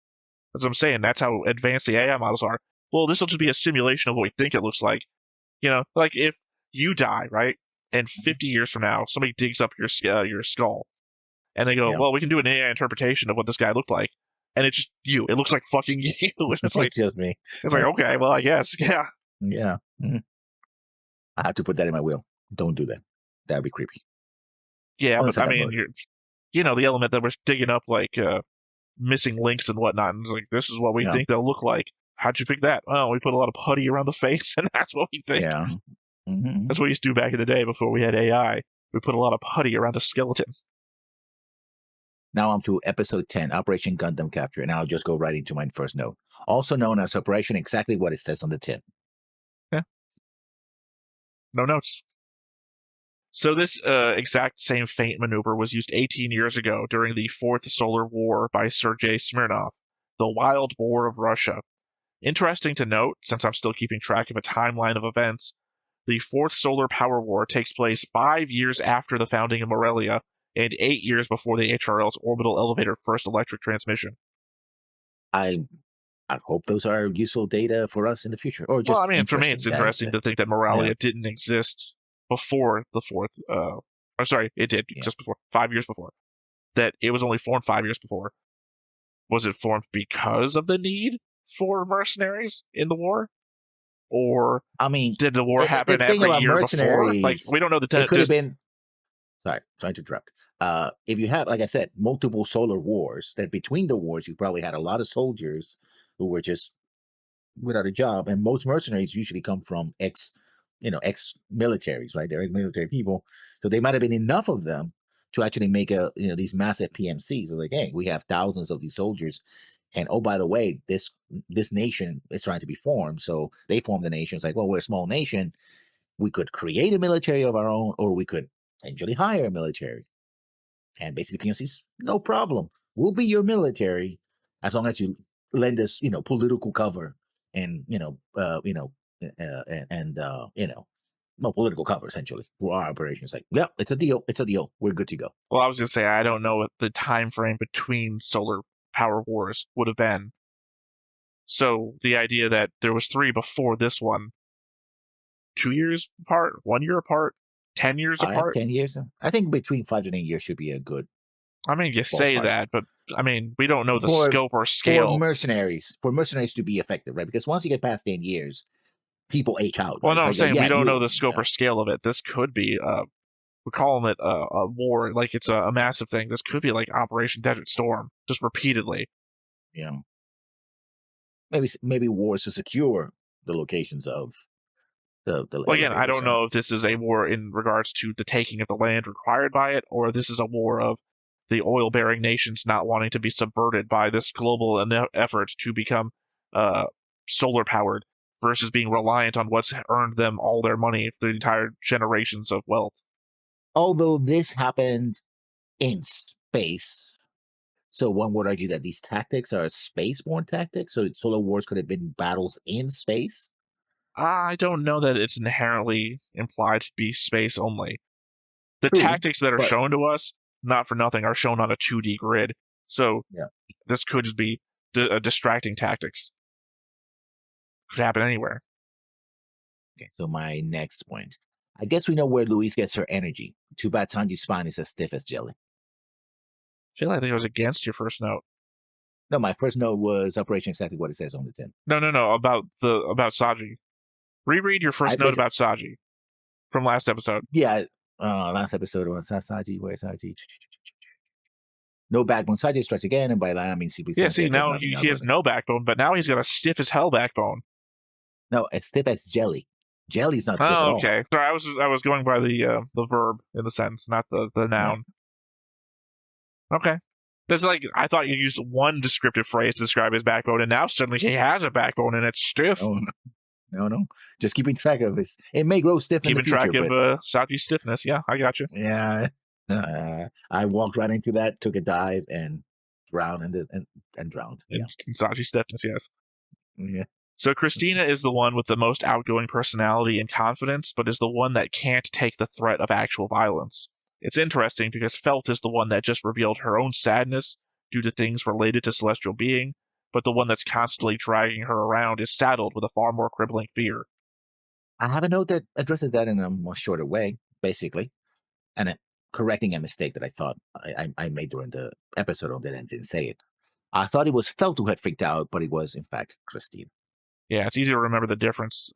what I'm saying. That's how advanced the AI models are. Well, this will just be a simulation of what we think it looks like. Like if you die, right? And 50 years from now, somebody digs up your skull. And they go, well, we can do an AI interpretation of what this guy looked like. And it's just you. It looks like fucking you. And it's like, just me. It's like, okay, well, I guess. Yeah. Yeah. Mm-hmm. I have to put that in my will. Don't do that. That'd be creepy. Yeah, but I mean, the element that we're digging up, like missing links and whatnot, and it's like, this is what we think they'll look like. How'd you pick that? Oh, we put a lot of putty around the face, and that's what we think. Yeah. Mm-hmm. That's what we used to do back in the day before we had AI. We put a lot of putty around the skeleton. Now I'm to episode 10, Operation Gundam Capture, and I'll just go right into my first note. Also known as Operation exactly what it says on the tin. Yeah. No notes. So this exact same feint maneuver was used 18 years ago during the Fourth Solar War by Sergei Smirnov, the Wild War of Russia. Interesting to note, since I'm still keeping track of a timeline of events, the Fourth Solar Power War takes place 5 years after the founding of Morelia and 8 years before the HRL's orbital elevator first electric transmission. I I hope those are useful data for us in the future, or Well, just I mean, for me, it's interesting. interesting to think that Yeah, Moralia didn't exist before the fourth. Or sorry, it did yeah. exist before, 5 years before. That it was only formed 5 years before. Was it formed because of the need for mercenaries in the war, or I mean, did the war the happen thing every about year before? Like, mercenaries, we don't know it the. could have There's been. Sorry, trying to interrupt. If you have, like I said, multiple solar wars, that between the wars, you probably had a lot of soldiers who were just without a job, and most mercenaries usually come from ex-militaries, right? They're ex-military people, so they might have been enough of them to actually make these massive PMCs. So like, hey, we have thousands of these soldiers, and oh, by the way, this nation is trying to be formed, so they formed the nation. It's like, well, we're a small nation, we could create a military of our own, or we could potentially hire a military. And basically, PMCs, no problem. We'll be your military as long as you lend us, political cover and no political cover essentially for our operations. Like, yeah, it's a deal. It's a deal. We're good to go. well, I was gonna say I don't know what the time frame between solar power wars would have been. So the idea that there was three before this one, 2 years apart, 1 year apart, 10 years apart. 10 years. I think between 5 to 8 years should be a good I mean, you say ballpark that, but I mean, we don't know the for scope or scale. mercenaries. For mercenaries to be effective, right? Because once you get past 10 years, people age out, Well, right? no, It's I'm like, saying we yeah, don't know you, the scope or scale of it. This could be, we're calling it a war, like it's a massive thing. This could be like Operation Desert Storm, just repeatedly. you know, maybe wars to secure the locations of the Well, again, I elevators. don't know if this is a war in regards to the taking of the land required by it, or this is a war of the oil-bearing nations not wanting to be subverted by this global effort to become solar-powered versus being reliant on what's earned them all their money through entire generations of wealth. Although this happened in space, so one would argue that these tactics are space-borne tactics. So solar wars could have been battles in space. I don't know that it's inherently implied to be space only. The True, tactics that are but shown to us, not for nothing, are shown on a 2D grid. So yeah. this could just be distracting tactics. Could happen anywhere. Okay, so my next point. I guess we know where Louise gets her energy. Too bad Sanji's spine is as stiff as jelly. I feel like it was against your first note. No, my first note was Operation exactly what it says on the tin. No, about Saji. Reread your first note about Saji from last episode. Yeah, last episode was Saji. Where's Saji? No backbone. Saji strikes again, and by that I mean simply. Yeah, see, now he has no backbone, but now he's got a stiff as hell backbone. No, as stiff as jelly. Jelly's not stiff at all. Okay. Sorry, I was going by the verb in the sentence, not the noun. Yeah. Okay. That's like, I thought you used one descriptive phrase to describe his backbone, and now suddenly he has a backbone and it's stiff. No. Just keeping track of it. It may grow stiff in the future. Keeping track of Saji's stiffness. Yeah, I got you. Yeah. I walked right into that, took a dive, and drowned and drowned. Yeah. Saji's stiffness, yes. Yeah. So Christina is the one with the most outgoing personality and confidence, but is the one that can't take the threat of actual violence. It's interesting because Felt is the one that just revealed her own sadness due to things related to celestial being, but the one that's constantly dragging her around is saddled with a far more crippling fear. I have a note that addresses that in a more shorter way, basically, and correcting a mistake that I thought I made during the episode and didn't say it. I thought it was Felt who had freaked out, but it was, in fact, Christine. Yeah, it's easy to remember the difference.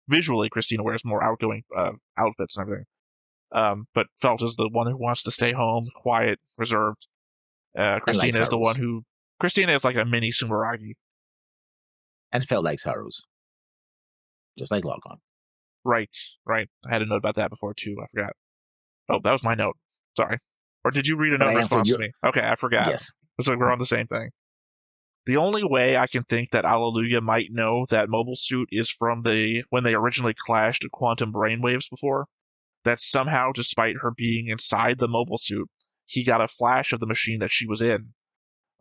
Visually, Christina wears more outgoing outfits and everything. But Felt is the one who wants to stay home, quiet, reserved. Christina is the one who... Christina is like a mini Sumeragi. And Felt likes Harus. Just like Logon. Right. I had a note about that before, too. I forgot. Oh, that was my note. Sorry. Or did you read a note in response to me? Okay, I forgot. Yes. Looks like we're on the same thing. The only way I can think that Allelujah might know that mobile suit is from when they originally clashed quantum brainwaves before, that somehow, despite her being inside the mobile suit, he got a flash of the machine that she was in.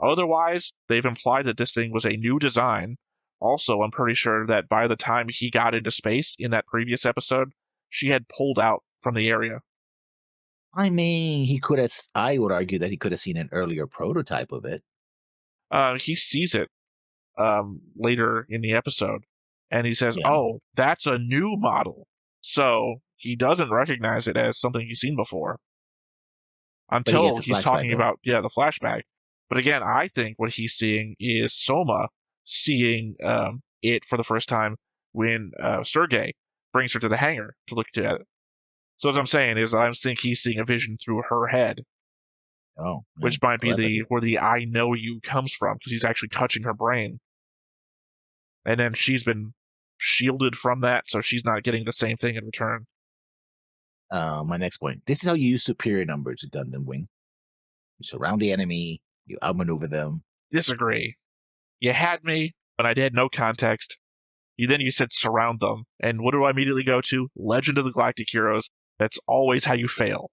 Otherwise, they've implied that this thing was a new design. Also, I'm pretty sure that by the time he got into space in that previous episode, she had pulled out from the area. I mean, I would argue that he could have seen an earlier prototype of it. He sees it. later in the episode, and he says, Yeah. "Oh, that's a new model." So he doesn't recognize it as something he's seen before until he's talking about the flashback. But again, I think what he's seeing is Soma seeing it for the first time when Sergei brings her to the hangar to look at it. So what I'm saying is, I think he's seeing a vision through her head. Oh, which might be where the "I know you" comes from, because he's actually touching her brain, and then she's been shielded from that, so she's not getting the same thing in return. My next point. This is how you use superior numbers, Gundam Wing. You surround the enemy, you outmaneuver them. Disagree. You had me, but I had no context. Then you said surround them, and what do I immediately go to? Legend of the Galactic Heroes. That's always how you fail.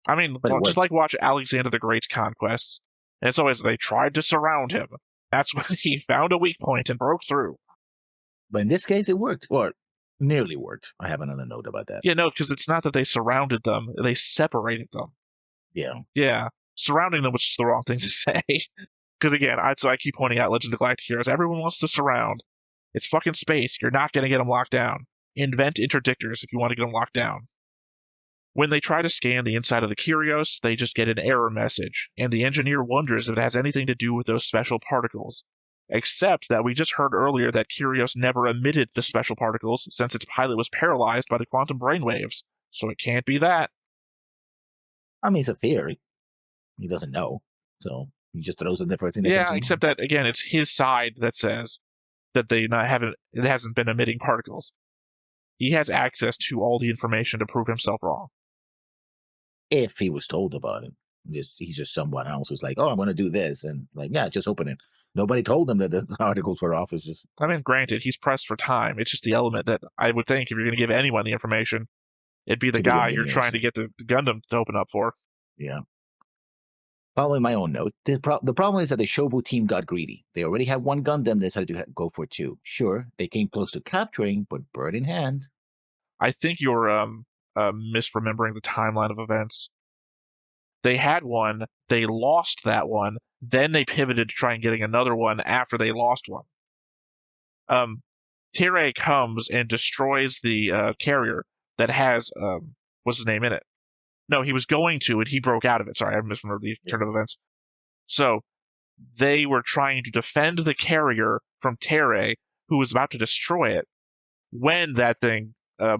I mean, just like watch Alexander the Great's conquests, and it's always they tried to surround him. That's when he found a weak point and broke through. But in this case, it worked, or nearly worked. I have another note about that. Yeah, no, because it's not that they surrounded them; they separated them. Yeah. Surrounding them was just the wrong thing to say. Because again, I keep pointing out Legend of Galactic Heroes. Everyone wants to surround. It's fucking space. You're not going to get them locked down. Invent interdictors if you want to get them locked down. When they try to scan the inside of the Kyrios, they just get an error message, and the engineer wonders if it has anything to do with those special particles. Except that we just heard earlier that Kyrios never emitted the special particles since its pilot was paralyzed by the quantum brainwaves, so it can't be that. I mean, it's a theory. He doesn't know, so he just throws in the first thing. Yeah, except that, again, it's his side that says that it hasn't been emitting particles. He has access to all the information to prove himself wrong. If he was told about it. He's just someone else who's like, oh, I'm going to do this. And like, yeah, just open it. Nobody told him that the articles were off. It's just... I mean, granted, he's pressed for time. It's just the element that I would think if you're going to give anyone the information, it'd be the guy you're trying to get the Gundam to open up for. Yeah. Following my own note, the problem is that the Shobu team got greedy. They already had one Gundam, they decided to go for two. Sure, they came close to capturing, but bird in hand. I think you're misremembering the timeline of events. They had one, they lost that one, then they pivoted to try and getting another one after they lost one. Tire comes and destroys the carrier that has what's his name in it. No, he was going to, and he broke out of it. Sorry, I misremembered the turn of events. So they were trying to defend the carrier from Tire, who was about to destroy it, when that thing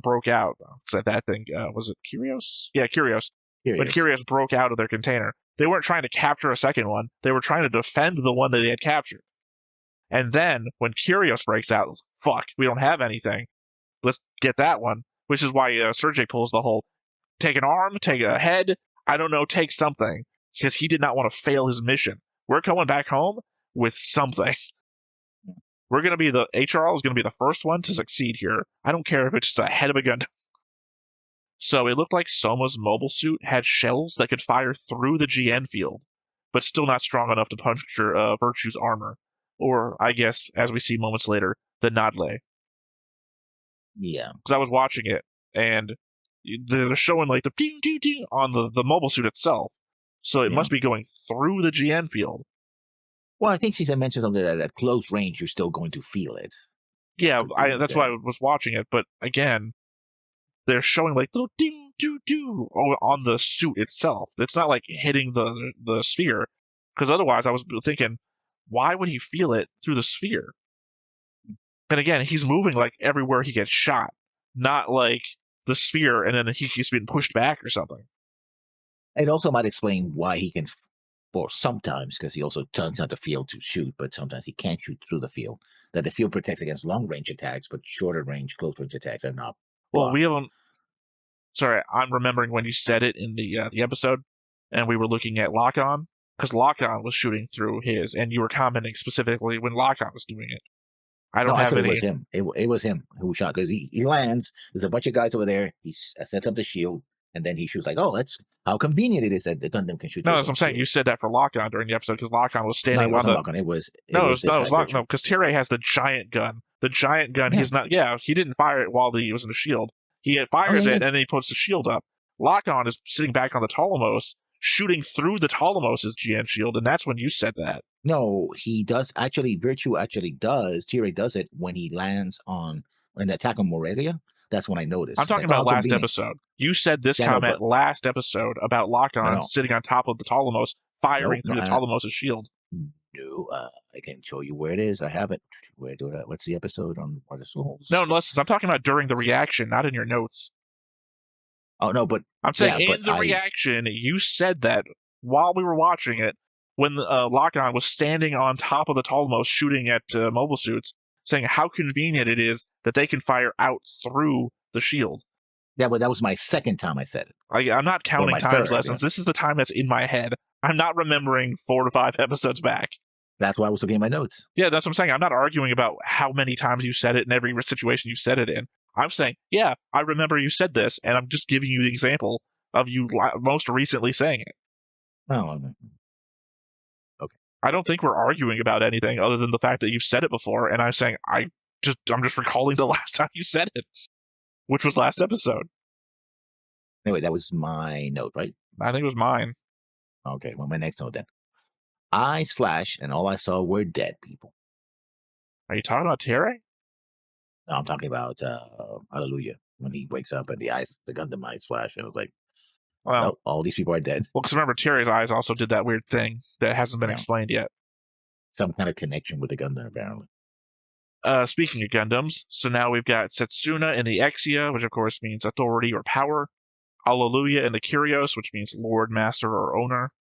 broke out. So that thing, was it Kyrios? Yeah, Kyrios. When Kyrios broke out of their container. They weren't trying to capture a second one. They were trying to defend the one that they had captured. And then, when Kyrios breaks out, fuck, we don't have anything. Let's get that one. Which is why Sergei pulls the whole, take an arm, take a head, I don't know, take something. Because he did not want to fail his mission. We're coming back home with something. We're going to be HRL is going to be the first one to succeed here. I don't care if it's just a head of a gun. So it looked like Soma's mobile suit had shells that could fire through the GN field, but still not strong enough to puncture Virtue's armor. Or, I guess, as we see moments later, the Nadle. Yeah. Because I was watching it, and they're showing like the ding, ding, ding on the mobile suit itself. So it must be going through the GN field. Well, I think she mentioned something that at close range, you're still going to feel it. Yeah, that's why I was watching it. But again, they're showing like little ding, doo, doo on the suit itself. It's not like hitting the sphere. Because otherwise, I was thinking, why would he feel it through the sphere? And again, he's moving like everywhere he gets shot. Not like the sphere and then he's being pushed back or something. It also might explain why he can... Or sometimes, because he also turns out the field to shoot, but sometimes he can't shoot through the field. That the field protects against long-range attacks, but shorter-range, close-range attacks are not. Well, we haven't... Sorry, I'm remembering when you said it in the episode, and we were looking at Lock-On, because Lock-On was shooting through his, and you were commenting specifically when Lock-On was doing it. I thought it was him. It was him who shot, because he lands, there's a bunch of guys over there, he sets up the shield, and then he shoots like, oh, that's how convenient it is that the Gundam can shoot. No, that's what I'm saying. You said that for Lock-On during the episode because Lock-On was standing on the... Lock-On. It was Lock-On. No, because Tire has the giant gun. The giant gun, he's not... Yeah, he didn't fire it while he was in the shield. He fires it, and then he puts the shield up. Lock-On is sitting back on the Ptolemos, shooting through the Ptolemos' GN shield, and that's when you said that. No, he does actually. Virtue actually does. Tyria does it when he lands on an attack on Morelia. That's when I noticed. I'm talking Like, oh, about how last convenient. episode. You said this Yeah, no, comment but last episode about Lock-On no. sitting on top of the Ptolemos, firing No, through the Ptolemos' shield. No, I can show you where it is. I have it. Where do that? What's the episode on War of the Souls? No, listen, I'm talking about during the reaction, not in your notes. Oh no, but I'm saying yeah, in the reaction, you said that while we were watching it, when Lock-On was standing on top of the Ptolemos shooting at mobile suits, saying how convenient it is that they can fire out through the shield. Yeah, but that was my second time I said it. I'm not counting times lessons. This is the time that's in my head. I'm not remembering 4 to 5 episodes back. That's why I was looking at my notes. Yeah, that's what I'm saying. I'm not arguing about how many times you said it in every situation you said it in. I'm saying, yeah, I remember you said this, and I'm just giving you the example of you most recently saying it. Oh, okay. I don't think we're arguing about anything other than the fact that you've said it before, and I'm saying I'm just recalling the last time you said it, which was last episode. Anyway, that was my note, right? I think it was mine. Okay, well, my next note then. Eyes flashed, and all I saw were dead people. Are you talking about Terry? No, I'm talking about Allelujah. When he wakes up and the Gundam eyes flash, and I was like, well, oh, all these people are dead. Well, because remember, Terry's eyes also did that weird thing that hasn't been explained yet. Some kind of connection with the Gundam, apparently. Speaking of Gundams, so now we've got Setsuna in the Exia, which of course means authority or power. Allelujah in the Kyrios, which means lord, master, or owner.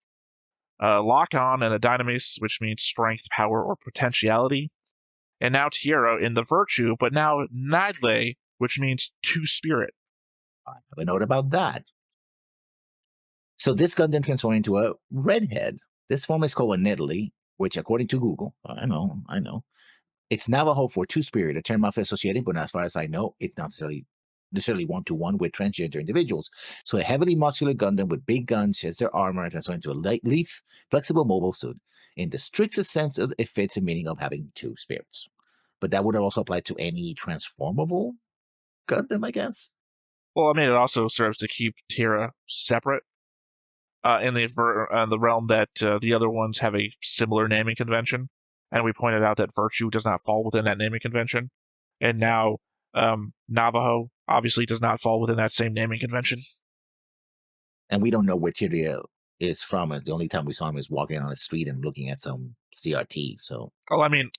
Lock-On in the Dynamis, which means strength, power, or potentiality. And now Tierra in the Virtue, but now Nadle, which means two-spirit. I have a note about that. So this Gundam transforms into a redhead. This form is called a Nedley, which according to Google, I know. It's Navajo for two-spirit, a term often associated, but as far as I know, it's not necessarily one-to-one with transgender individuals. So a heavily muscular Gundam with big guns sheds their armor and transforms into a light, flexible mobile suit. In the strictest sense, it fits the meaning of having two spirits. But that would also apply to any transformable Gundam, I guess. Well, I mean, it also serves to keep Tierra separate in the realm that the other ones have a similar naming convention. And we pointed out that Virtue does not fall within that naming convention. And now Navajo obviously does not fall within that same naming convention. And we don't know where Tyria is from. The only time we saw him is walking on the street and looking at some CRT. So, I mean,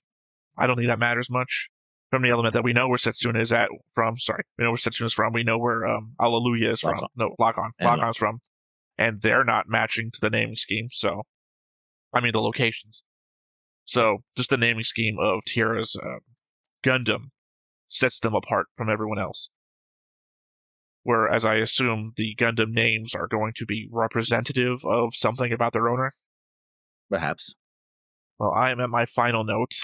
I don't think that matters much. From the element that we know where Setsuna is from. We know where Setsuna is from. We know where Allelujah is from. No, Lock-On. Lock-On is from. And they're not matching to the naming scheme. So, I mean, the locations. So, just the naming scheme of Tierra's Gundam sets them apart from everyone else. Whereas I assume the Gundam names are going to be representative of something about their owner. Perhaps. Well, I am at my final note.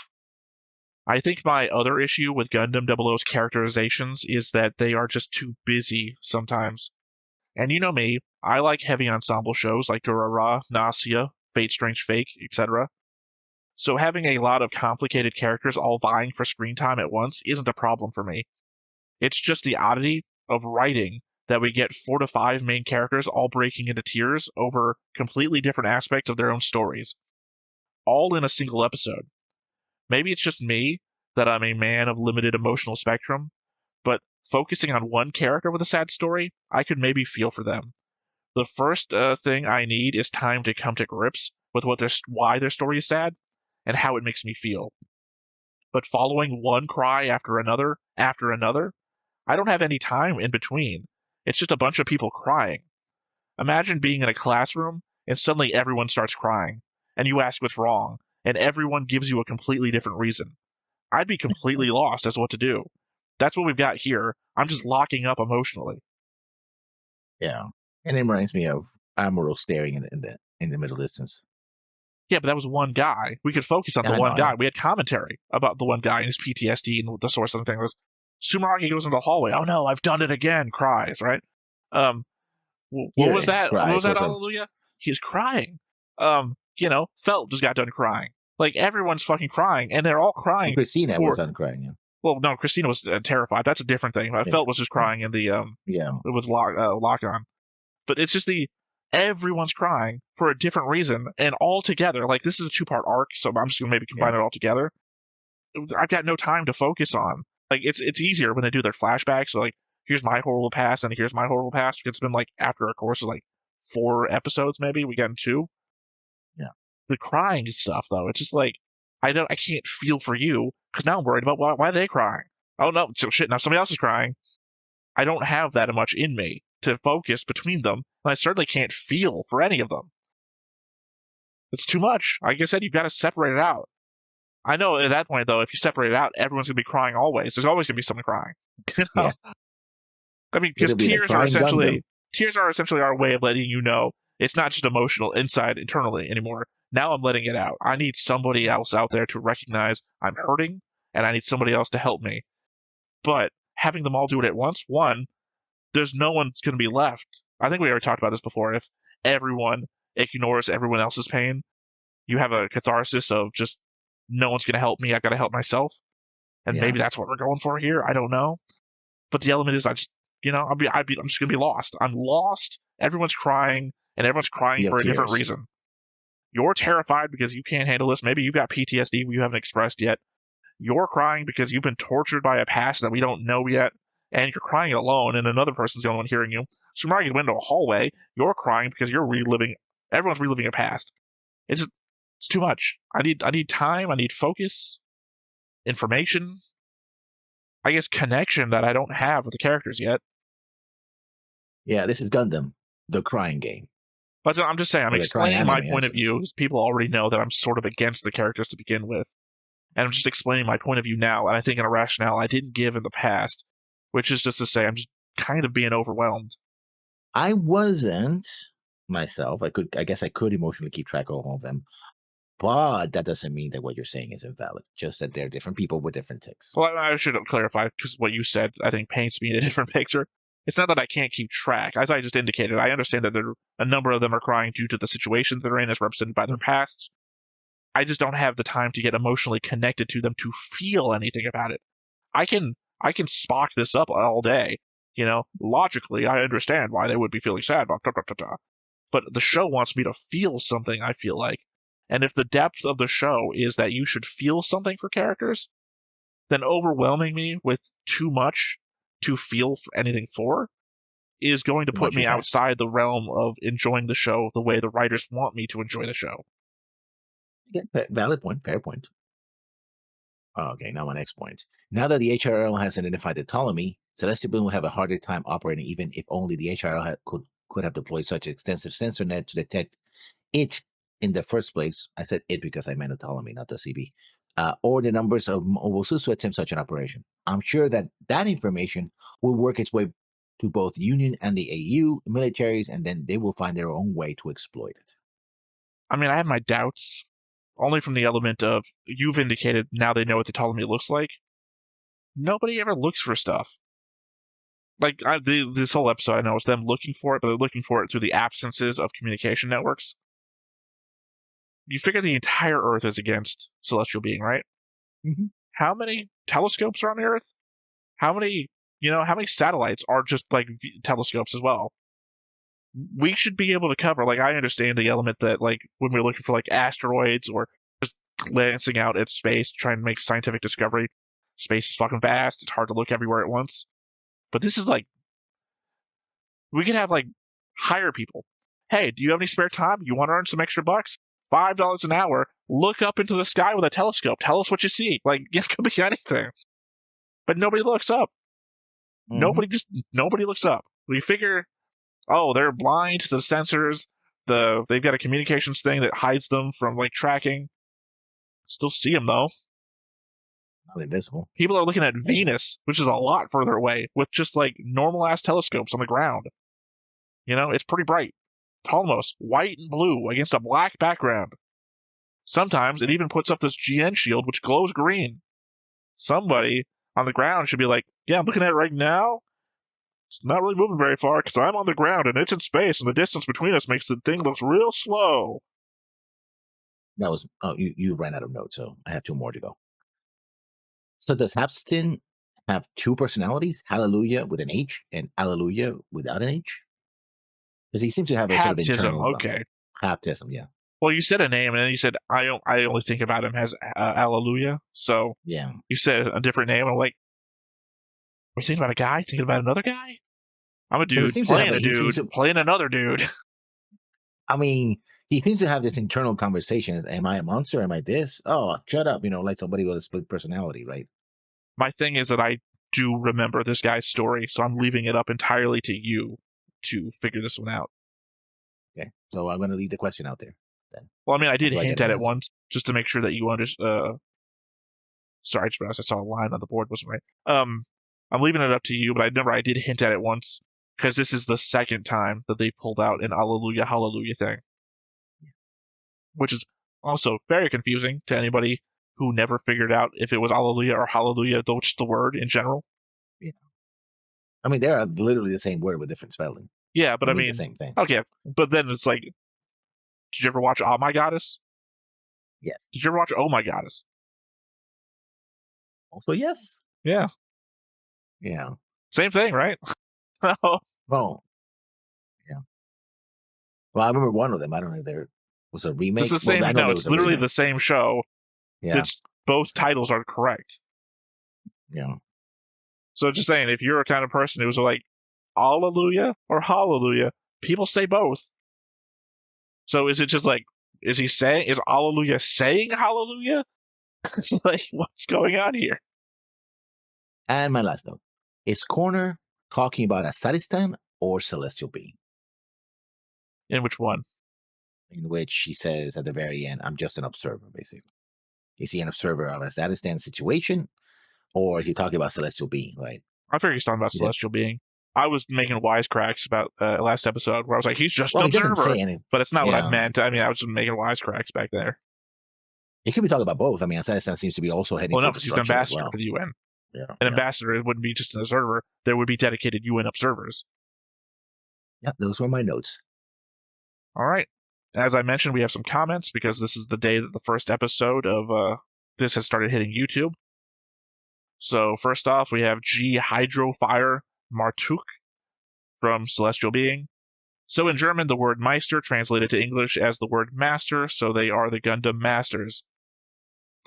I think my other issue with Gundam 00's characterizations is that they are just too busy sometimes. And you know me, I like heavy ensemble shows like Durara, Nausea, Fate Strange Fake, etc. So having a lot of complicated characters all vying for screen time at once isn't a problem for me. It's just the oddity of writing that we get 4 to 5 main characters all breaking into tears over completely different aspects of their own stories, all in a single episode. Maybe it's just me that I'm a man of limited emotional spectrum, but focusing on one character with a sad story, I could maybe feel for them. The first thing I need is time to come to grips with why their story is sad and how it makes me feel. But following one cry after another, I don't have any time in between. It's just a bunch of people crying. Imagine being in a classroom and suddenly everyone starts crying, and you ask what's wrong, and everyone gives you a completely different reason. I'd be completely lost as to what to do. That's what we've got here. I'm just locking up emotionally. Yeah. And it reminds me of Amuro staring in the middle distance. Yeah, but that was one guy. We could focus on the one guy. We had commentary about the one guy and his PTSD and the source of the thing was Sumeragi goes into the hallway. Oh no, I've done it again. Cries, right? What was that? What was that? Allelujah? He's crying. Felt just got done crying. Like everyone's fucking crying, and they're all crying. Christina was done crying. Yeah. Well, no, Christina was terrified. That's a different thing. Felt was just crying in the it was Lock-On. But it's just everyone's crying for a different reason, and all together. Like, this is a 2-part arc, so I'm just gonna maybe combine it all together. I've got no time to focus on. Like, it's easier when they do their flashbacks. So, like, here's my horrible past, and here's my horrible past. It's been like after a course of like 4 episodes, maybe we got in 2. Yeah. The crying stuff, though, it's just like I can't feel for you because now I'm worried about why are they crying. Oh no, so shit. Now somebody else is crying. I don't have that much in me to focus between them, and I certainly can't feel for any of them. It's too much. Like I said, you've got to separate it out. I know at that point, though, if you separate it out, everyone's going to be crying always. There's always going to be someone crying. You know? Yeah. I mean, because tears are essentially our way of letting you know it's not just emotional inside internally anymore. Now I'm letting it out. I need somebody else out there to recognize I'm hurting, and I need somebody else to help me. But having them all do it at once, one, there's no one's going to be left. I think we already talked about this before. If everyone ignores everyone else's pain, you have a catharsis of just no one's going to help me. I got to help myself. And maybe that's what we're going for here. I don't know. But the element is, I'm just going to be lost. I'm lost. Everyone's crying, and everyone's crying for a different reason. You're terrified because you can't handle this. Maybe you've got PTSD you haven't expressed yet. You're crying because you've been tortured by a past that we don't know yet. And you're crying alone, and another person's the only one hearing you. So when you go into a hallway, you're crying because everyone's reliving a past. It's too much. I need time, I need focus, information, I guess connection that I don't have with the characters yet. Yeah, this is Gundam, the crying game. But I'm just saying, I'm explaining my point of view, because people already know that I'm sort of against the characters to begin with. And I'm just explaining my point of view now, and I think in a rationale I didn't give in the past, which is just to say I'm just kind of being overwhelmed. I wasn't myself. I guess I could emotionally keep track of all of them. But that doesn't mean that what you're saying is invalid. Just that they're different people with different ticks. Well, I should clarify, because what you said, I think, paints me in a different picture. It's not that I can't keep track. As I just indicated, I understand that a number of them are crying due to the situations they're in as represented by their pasts. I just don't have the time to get emotionally connected to them to feel anything about it. I can Spock this up all day. Logically, I understand why they would be feeling sad about but the show wants me to feel something, I feel like. And if the depth of the show is that you should feel something for characters, then overwhelming me with too much to feel anything for is going to put me outside the realm of enjoying the show the way the writers want me to enjoy the show. Yeah, valid point, fair point. Okay, now my next point. Now that the HRL has identified the toonami, Celestial Bloom will have a harder time operating, even if only the HRL could have deployed such an extensive sensor net to detect it in the first place. I said it because I meant the toonami, not the CB. Or the numbers of mobile suits to attempt such an operation. I'm sure that information will work its way to both Union and the AU militaries, and then they will find their own way to exploit it. I mean, I have my doubts, only from the element of, you've indicated now they know what the toonami looks like. Nobody ever looks for stuff. Like, this whole episode, I know it's them looking for it, but they're looking for it through the absences of communication networks. You figure the entire Earth is against celestial being, right? Mm-hmm. How many telescopes are on the Earth? How many satellites are just like telescopes as well? We should be able to cover, like, I understand the element that, like, when we're looking for, like, asteroids or just glancing out at space, trying to make scientific discovery, space is fucking vast, it's hard to look everywhere at once. But this is like, we could have, like, hire people. Hey, do you have any spare time? You want to earn some extra bucks? $5 an hour, look up into the sky with a telescope. Tell us what you see. Like, it could be anything. But nobody looks up. Mm-hmm. Nobody looks up. We figure, they're blind to the sensors. They've got a communications thing that hides them from, like, tracking. Still see them, though. Not invisible. People are looking at Venus, which is a lot further away, with just, like, normal-ass telescopes on the ground. It's pretty bright. Almost white and blue against a black background. Sometimes it even puts up this GN shield which glows green. Somebody on the ground should be like, yeah, I'm looking at it right now. It's not really moving very far because I'm on the ground and it's in space and the distance between us makes the thing look real slow. That was, you ran out of notes, so I have 2 more to go. So does Hapstin have 2 personalities? Hallelujah with an H and Allelujah without an H? Because he seems to have a sort of Baptism. internal Okay. baptism. Yeah. Well, you said a name, and then you said I only think about him as Allelujah. So Yeah. you said a different name. I'm like, we're thinking about a guy, thinking about another guy. I'm a dude playing a dude playing another dude. I mean, he seems to have this internal conversation. Am I a monster? Am I this? Oh, shut up. Like somebody with a split personality, right? My thing is that I do remember this guy's story, so I'm leaving it up entirely to you to figure this one out. Okay. So I'm going to leave the question out there then. Well, I mean, I did hint at it once just to make sure that you understood. Sorry, I just realized I saw a line on the board wasn't right. I'm leaving it up to you, but I did hint at it once because this is the second time that they pulled out an Allelujah, Hallelujah thing, which is also very confusing to anybody who never figured out if it was Allelujah or Hallelujah, though just the word in general. Yeah. I mean, they're literally the same word with different spelling. Yeah, but I mean, the same thing. Okay, but then it's like, did you ever watch Oh My Goddess? Yes. Did you ever watch Oh My Goddess? Also, yes. Yeah. Yeah. Same thing, right? Oh. Yeah. Well, I remember one of them. I don't know if there was a remake. It's the same. No, it's literally the same show. Yeah. Both titles are correct. Yeah. So just saying, if you're a kind of person who's like, Allelujah or Hallelujah, people say both. So is it just like, is Allelujah saying Hallelujah? Like, what's going on here? And my last note. Is Corner talking about a Sadistan or celestial being? In which one? In which she says at the very end, I'm just an observer, basically. Is he an observer of a Sadistan situation? Or is he talking about celestial being, right? I figured he's talking about celestial being. I was making wisecracks about last episode where I was like, he's just an observer. But it's not what I meant. I mean, I was just making wisecracks back there. He could be talking about both. I mean, Sadistan seems to be also heading for destruction. He's an ambassador for the UN. Yeah, an ambassador wouldn't be just an observer. There would be dedicated UN observers. Yeah, those were my notes. All right. As I mentioned, we have some comments because this is the day that the first episode of this has started hitting YouTube. So first off, we have G. Hydrofire Martuk from Celestial Being. So in German, the word Meister translated to English as the word master, so they are the Gundam Masters.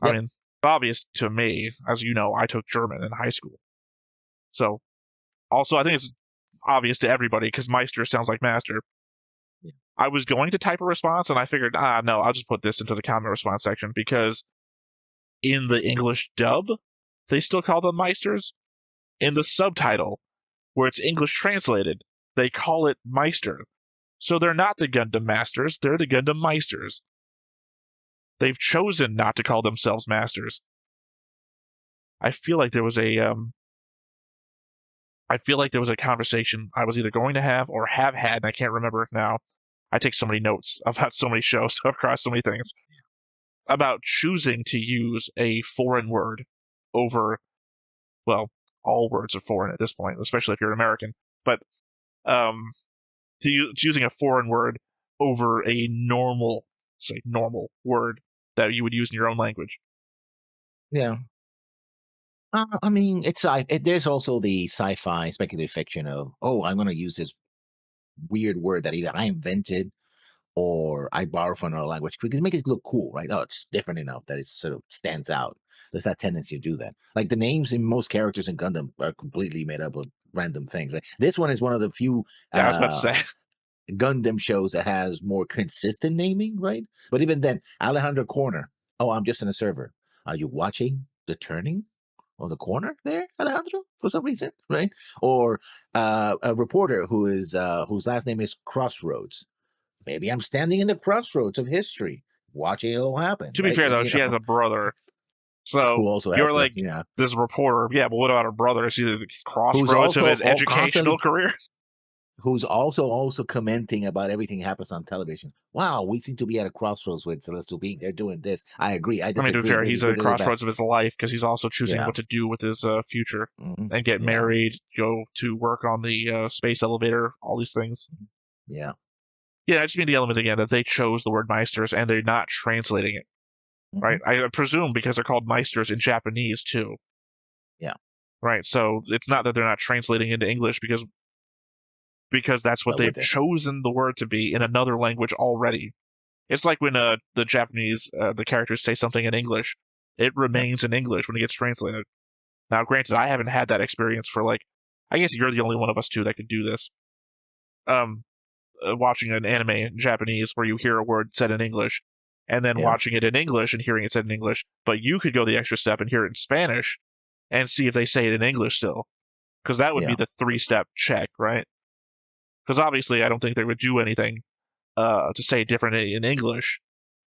Yep. I mean, obvious to me, as you know, I took German in high school. So, also, I think it's obvious to everybody because Meister sounds like master. Yeah. I was going to type a response, and I figured, no, I'll just put this into the comment response section because in the English dub, they still call them Meisters. In the subtitle, where it's English translated, they call it Meister. So they're not the Gundam Masters, they're the Gundam Meisters. They've chosen not to call themselves Masters. I feel like there was a conversation I was either going to have or have had, and I can't remember now. I take so many notes about so many shows across so many things. About choosing to use a foreign word over, well, all words are foreign at this point, especially if you're American. But choosing a foreign word over a normal word that you would use in your own language. Yeah. I mean, there's also the sci-fi speculative fiction of, I'm going to use this weird word that either I invented or I borrow from another language because it makes it look cool, right? Oh, it's different enough that it sort of stands out. There's that tendency to do that. Like the names in most characters in Gundam are completely made up of random things, right? This one is one of the few I was about to say Gundam shows that has more consistent naming, right? But even then, Alejandro Corner. Oh, I'm just in a server. Are you watching the turning on the corner there, Alejandro, for some reason, right? Or a reporter whose last name is Crossroads. Maybe I'm standing in the crossroads of history, watching it all happen. To be fair, though, she has a brother. So who also you're like this reporter. Yeah, but what about her brother? Is he the crossroads of his educational career? Who's also commenting about everything that happens on television. Wow, we seem to be at a crossroads with Celestial Being. They're doing this. I agree. I disagree. To be fair, he's at a crossroads of his life because he's also choosing what to do with his future and get married, go to work on the space elevator, all these things. Yeah. Yeah, I just mean the element again that they chose the word Meisters and they're not translating it, right? I presume because they're called Meisters in Japanese too. Yeah. Right, so it's not that they're not translating into English because because that's what they've chosen the word to be in another language already. It's like when the Japanese, the characters say something in English, it remains in English when it gets translated. Now, granted, I haven't had that experience for I guess you're the only one of us two that could do this. Watching an anime in Japanese where you hear a word said in English, and then watching it in English and hearing it said in English, but you could go the extra step and hear it in Spanish and see if they say it in English still. Because that would be the 3-step check, right? Because obviously I don't think they would do anything to say it different in English,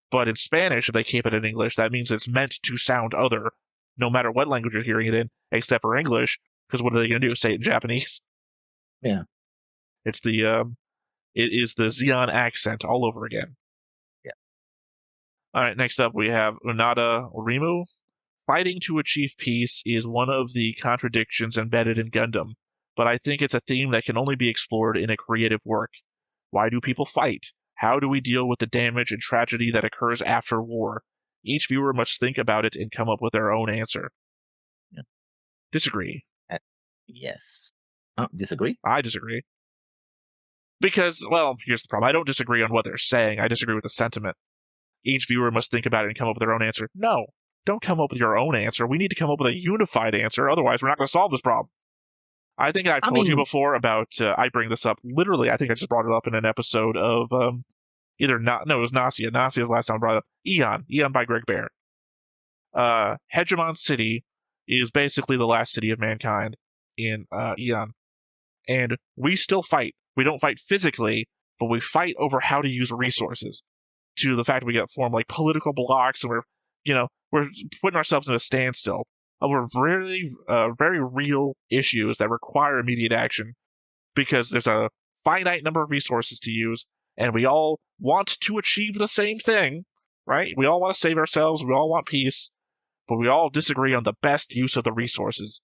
but in Spanish, if they keep it in English, that means it's meant to sound other, no matter what language you're hearing it in, except for English, because what are they going to do, say it in Japanese? Yeah. It's it is the Zeon accent all over again. Yeah. All right, next up we have Unada Rimu. Fighting to achieve peace is one of the contradictions embedded in Gundam, but I think it's a theme that can only be explored in a creative work. Why do people fight? How do we deal with the damage and tragedy that occurs after war? Each viewer must think about it and come up with their own answer. Yeah. Disagree. Yes. Disagree? I disagree. Because, well, here's the problem. I don't disagree on what they're saying. I disagree with the sentiment. Each viewer must think about it and come up with their own answer. No, don't come up with your own answer. We need to come up with a unified answer. Otherwise, we're not going to solve this problem. I think I've told you before about, I bring this up, literally, I think I just brought it up in an episode of, it was Nausea. Nausea's the last time I brought it up. Eon by Greg Bear. Hegemon City is basically the last city of mankind in Eon. And we still fight. We don't fight physically, but we fight over how to use resources. To the fact that we get formed political blocks, and we're putting ourselves in a standstill over very real issues that require immediate action, because there's a finite number of resources to use, and we all want to achieve the same thing, right? We all want to save ourselves, we all want peace, but we all disagree on the best use of the resources.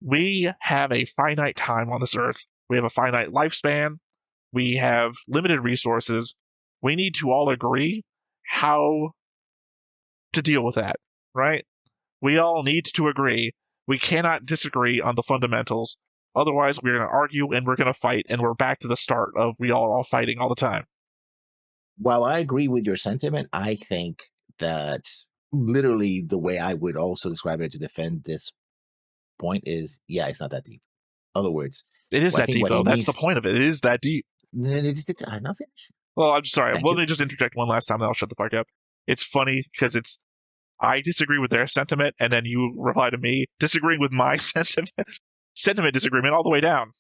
We have a finite time on this earth. We have a finite lifespan. We have limited resources. We need to all agree how to deal with that, right? We all need to agree. We cannot disagree on the fundamentals. Otherwise, we're going to argue and we're going to fight, and we're back to the start of we all fighting all the time. While I agree with your sentiment, I think that literally the way I would also describe it to defend this point is, it's not that deep. In other words, it is that deep, though. That's the point of it. It is that deep. I'm not finished. Well, I'm sorry. Let me just interject one last time, then I'll shut the fuck up. It's funny because I disagree with their sentiment, and then you reply to me disagreeing with my sentiment. Sentiment disagreement all the way down.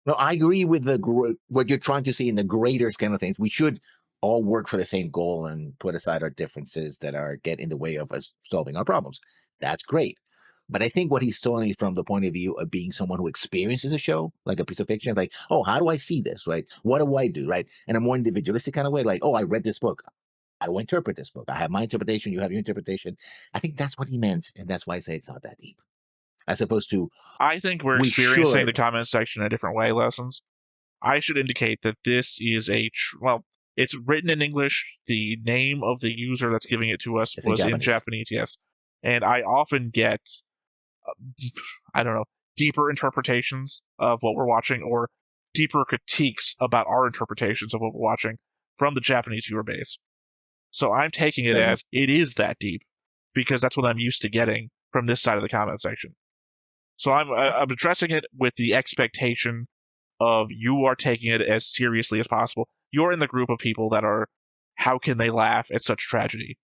No, I agree with what you're trying to see in the greater scheme of things. We should all work for the same goal and put aside our differences that get in the way of us solving our problems. That's great. But I think what he's telling from the point of view of being someone who experiences a show, like a piece of fiction, like, oh, how do I see this, right? What do I do, right? In a more individualistic kind of way, like, oh, I read this book. How do I interpret this book? I have my interpretation. You have your interpretation. I think that's what he meant. And that's why I say it's not that deep. As opposed to... I think we're experiencing the comment section in a different way, Lessons. I should indicate that this is it's written in English. The name of the user that's giving it to us was in Japanese, yes. And I often get... deeper interpretations of what we're watching, or deeper critiques about our interpretations of what we're watching from the Japanese viewer base. So I'm taking it as it is that deep, because that's what I'm used to getting from this side of the comment section. So I'm addressing it with the expectation of you are taking it as seriously as possible. You're in the group of people that are, how can they laugh at such tragedy?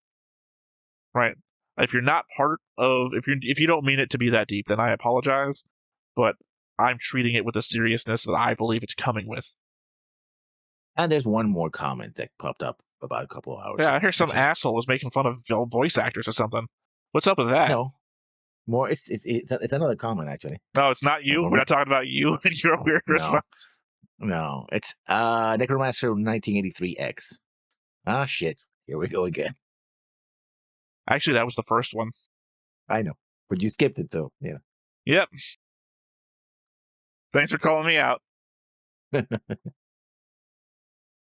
Right? If you're not part of, if you don't mean it to be that deep, then I apologize. But I'm treating it with the seriousness that I believe it's coming with. And there's one more comment that popped up about a couple of hours ago. I hear some asshole was making fun of voice actors or something. What's up with that? No. More, it's another comment, actually. No, it's not you. We're not talking about you and your weird response. No, it's Necromancer 1983X. Ah, shit. Here we go again. Actually, that was the first one. I know, but you skipped it, so yeah. Yep. Thanks for calling me out.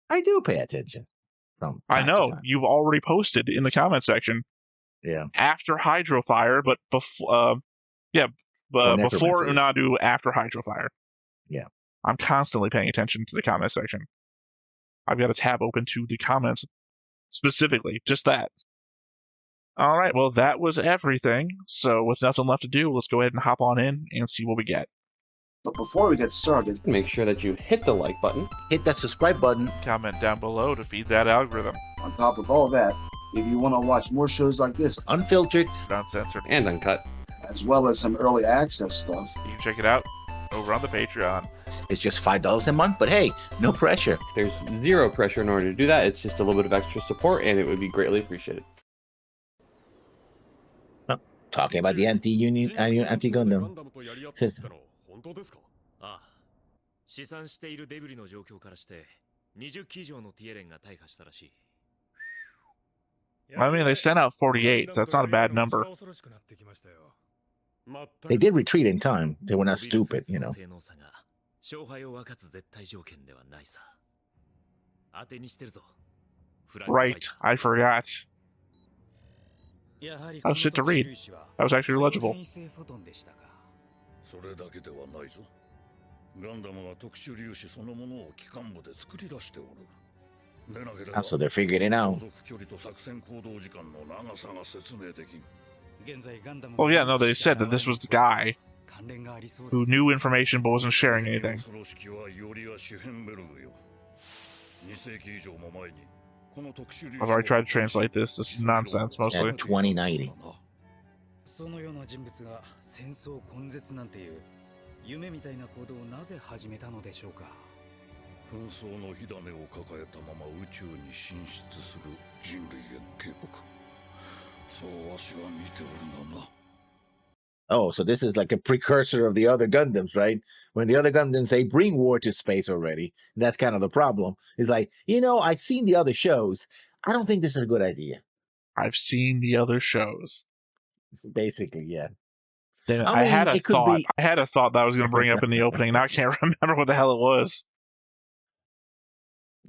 I do pay attention. I know. You've already posted in the comment section. Yeah. After Hydrofire, but before Unadu, after Hydrofire. Yeah. I'm constantly paying attention to the comment section. I've got a tab open to the comments specifically, just that. All right, well, that was everything. So with nothing left to do, let's go ahead and hop on in and see what we get. But before we get started, Make sure that you hit the like button. Hit that subscribe button. Comment down below to feed that algorithm. on top of all that, if you want to watch more shows like this, Unfiltered. Uncensored. And uncut. as well as some early access stuff, You can check it out over on the Patreon. It's just $5 a month, but hey, no pressure. There's zero pressure in order to do that. It's just a little bit of extra support, and it would be greatly appreciated. Talking about the anti-Gundam. Says, ああ試算しているデブリの状況からして20機以上のティエレンが大破したらしい I mean, they sent out 48. That's not a bad number. they did retreat in time. They were not stupid, you know. 性能差が勝敗を分かつ絶対条件ではないさ当てにしてるぞ Right, I forgot. Oh, shit to read. That was actually legible. それだけではないぞ。ガンダムは特殊粒子そのものを機関部で作り出しておる。でなければ、 So they're figuring it out. 航続距離と作戦行動時間の長さが説明できん。 Oh, yeah, no, they said that this was the guy who knew information but wasn't sharing anything. 恐ろしきはよりやシュヘンベルグよ。2世紀以上も前にこの特殊粒子 I've already tried to translate this. This is nonsense, mostly. At 2090. そのような人物が戦争根絶なんていう夢みたいな行動をなぜ始めたのでしょうか。紛争の火種を抱えたまま宇宙に進出する人類への警告。そうわしは見ておるがな。 Oh, so this is like a precursor of the other Gundams, right? When the other Gundams say bring war to space already, that's kind of the problem. It's like, I've seen the other shows. I don't think this is a good idea. I've seen the other shows. Basically, yeah. Damn it, I mean, had a it could thought. be- I had a thought that I was going to bring up in the opening. Now I can't remember what the hell it was.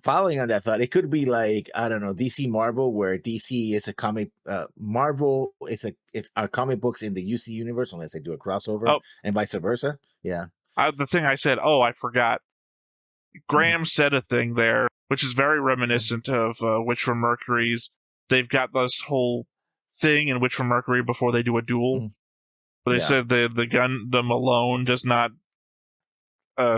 Following on that thought, it could be like, I don't know, DC Marvel, where DC is a comic, Marvel it's our comic books in the UC universe, unless they do a crossover, Oh. and vice versa. Yeah. The thing I said, I forgot. Graham said a thing there, which is very reminiscent of Witch from Mercury's. They've got this whole thing in Witch from Mercury before they do a duel. Mhm. But they Yeah. said the Gundam alone does not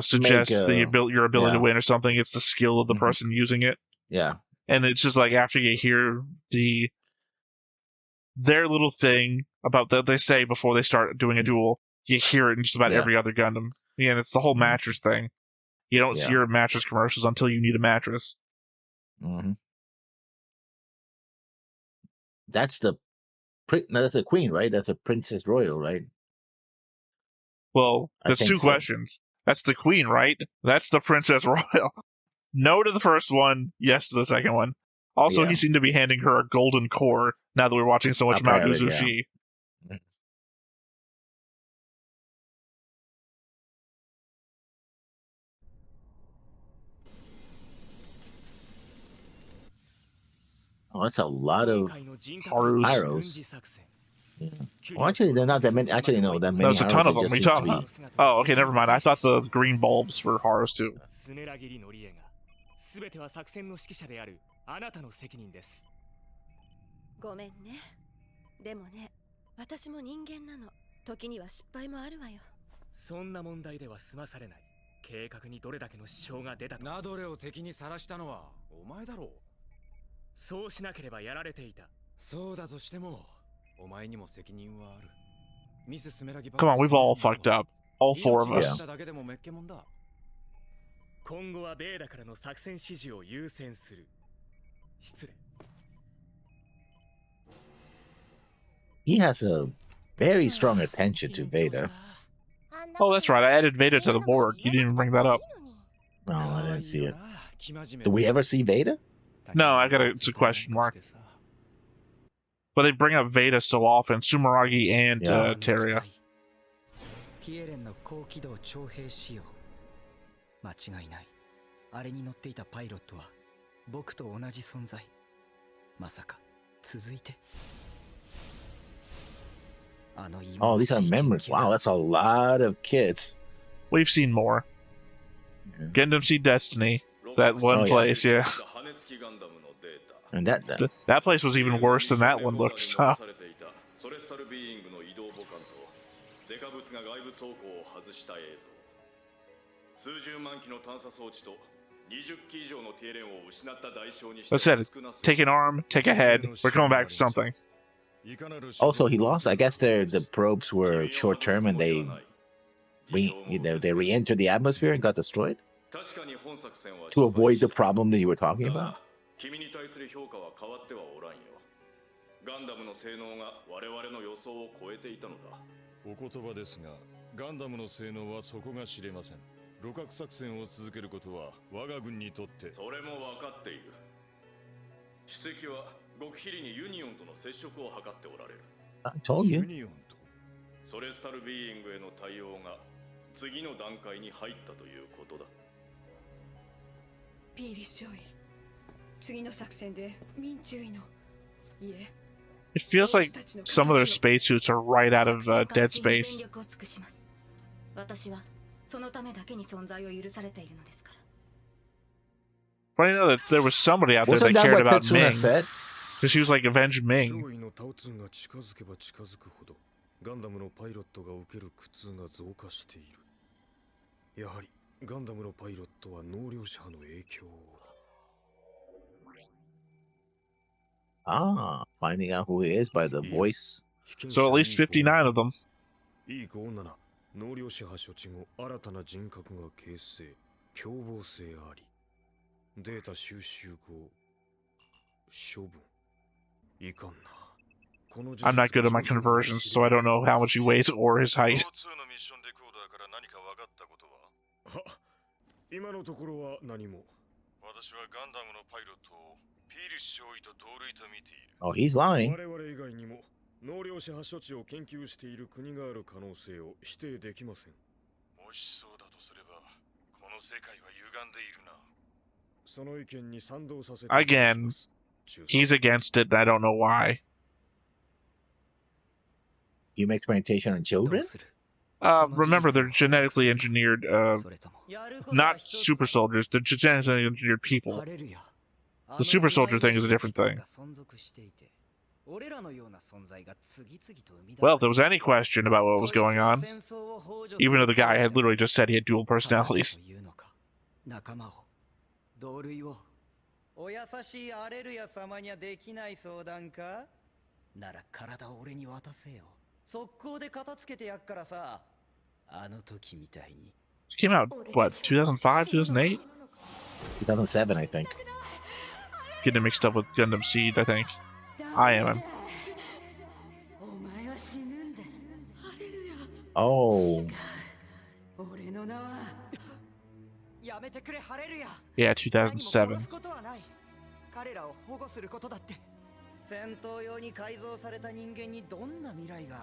suggest your ability to win or something. It's the skill of the Mhm. person using it. Yeah. And it's just like after you hear their little thing about that they say before they start doing a duel, you hear it in just about Yeah. every other Gundam. Yeah, and it's the whole mattress thing. You don't see Yeah. your mattress commercials until you need a mattress. hmm That's that's a queen, right? That's a Princess Royal, right? Well, I there's think two so. questions. That's the queen, right? That's the Princess Royal. No to the first one, yes to the second one. Also, Yeah. he seemed to be handing her a golden core now that we're watching so much Mount Apparently, Uzushi. Oh, that's a lot of. 今回の人Haru's- 格 Haru's 軍事作戦 Well, actually, they're not that many. Actually, no, that many. There's a ton Haros, of it them. just We seems talking to be- about- Oh, okay, never mind. I thought the green bulbs were Haru's too. スネラギリのりえが全ては作戦の指揮者であるあなたの責任です ごめんね。でもね、私も人間なの。時には失敗もあるわよ。そんな問題では済まされない計画にどれだけの支障が出たかナドレを敵にさらしたのはお前だろう。そうしなければやられていたそうだとしても、お前にも責任はある。ミススメラギ Come on, we've all fucked up. All four of 命 us. がだけでもめっけもんだ。今後はベーダからの作戦指示を優先する失礼 He has a very strong attention to Veda. Oh, that's right. I added Veda to the board. You didn't even bring that up. No, I didn't see it. 生真面目 Do we ever see Veda? No, I got it's a question mark. But they bring up Veda so often. Sumeragi and Yeah. Teria. ティエレンの高機動徴兵仕様。間違いない。あれに乗っていたパイロットは僕と同じ存在。まさか続いて。あの Oh, these are memories. Wow, that's a lot of kids. We've seen more. Gundam Seed Destiny. That one Oh, yeah. place, yeah. And That place was even worse than that one looked. So. 数十万機の探査装置と20機以上のティエレンを失った代償にして Let's say, take an arm, take a head. We're going back to something. Also, he lost. I guess the probes were short term, and they re-entered the atmosphere and got destroyed to avoid the problem that you were talking about. 君に対する評価は変わってはおらんよ。ガンダムの性能が我々の予想を超えていたのだ。お言葉ですが、ガンダムの性能はそこが知れません。露獲作戦を続けることは我が軍にとってそれも分かっている。主席は極秘裏にユニオンとの接触を図っておられる。 I told you. ユニオンとソレスタルビーイングへの対応が次の段階に入ったということだ。ピーリッショイ。次の作戦で民注意の。いえ。 It feels like some of their spacesuits are right out of Dead Space. 私はそのためだけに存在を許されているのですから。 Funny to know that there was somebody out there Wasn't that that cared what about Tetsuna Ming. said? Because she was like, avenge Ming. 脅威のタオツンが近づけば近づくほどガンダムのパイロットが受ける苦痛が増加している。やはりガンダムのパイロットは能力者の影響を。 Ah, finding out who he is by the voice. So at least 59 of them. いい子女な能力者処置後新たな人格が形成凶暴性ありデータ収集後処分いかんな I'm not good at my conversions, so I don't know how much he weighs or his height. 今のところは何も私はガンダムのパイロットをピーリス少尉と同類と見ている Oh, he's lying. 我々以外にも能力者処置を研究している国がある可能性を否定できませんもしそうだとすればこの世界は歪んでいるなその意見に賛同させて Again, he's against it, and I don't know why. Human experimentation on children? Remember, they're genetically engineered, not super soldiers, they're genetically engineered people. The super soldier thing is a different thing. Well, if there was any question about what was going on, even though the guy had literally just said he had dual personalities. お優しいアレルヤ様にはできない相談かなら体を俺に渡せよ速攻で片付けてやっからさあの時みたいに This came out, what, 2005, 2008? 2007, I think. Getting it mixed up with Gundam Seed, I think. I am. Oh. Yeah, 2007.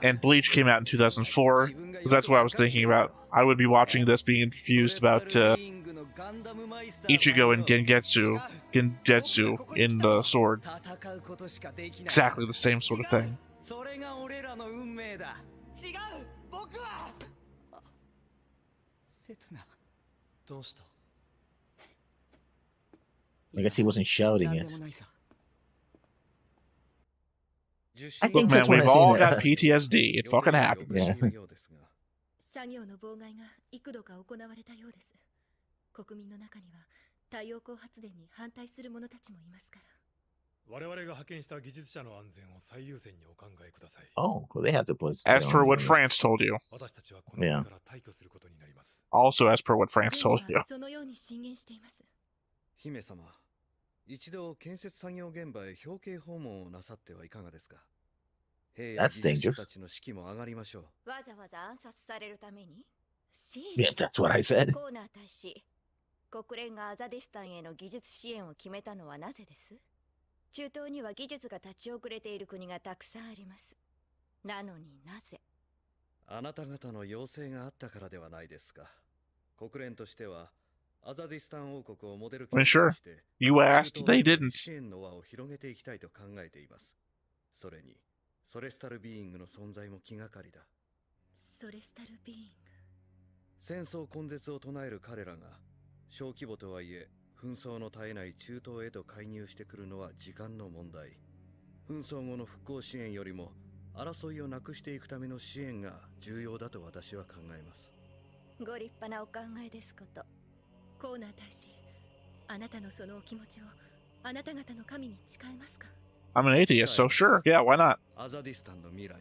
And Bleach came out in 2004, because that's what I was thinking about. I would be watching this being confused about Ichigo and Gengetsu in the sword. Exactly the same sort of thing. I guess he wasn't shouting it. I Look, think man, that's when we've I seen all it. got PTSD. It fucking happens. Yeah. 作業の妨害が幾度か行われたようです。国民の中には太陽光発電に反対する者たちもいますから。我々が派遣した技術者の安全を最優先にお考えください。 Oh, well, they have to put. As per what France told you. 私たちはこの国から退去することになります。 Also, as per what France told you. そのように進言しています。姫様、一度建設作業現場へ表敬訪問をなさってはいかがですか。兵や技術者たちの士気も上がりましょう。わざわざ暗殺されるために Yeah, that's what I said. コーナー大使、国連がアザディスタンへの技術支援を決めたのはなぜです？中東には技術が立ち遅れている国がたくさんあります。なのになぜ？あなた方の要請があったからではないですか。国連としてはアザディスタン王国をモデル国として You asked, they didn't. 支援の輪を広げていきたいと考えています。それにソレスタルビーイングの存在も気がかりだ。ソレスタルビーイング。戦争根絶を唱える彼らが小規模とはいえ、紛争の絶えない中東へと介入してくるのは時間の問題。紛争後の復興支援よりも、争いをなくしていくための支援が重要だと私は考えます。ご立派なお考えですこと。コーナー大使、あなたのそのお気持ちをあなた方の神に誓えますか？ I'm an atheist, so sure, yeah, why not? アザディスタンの未来を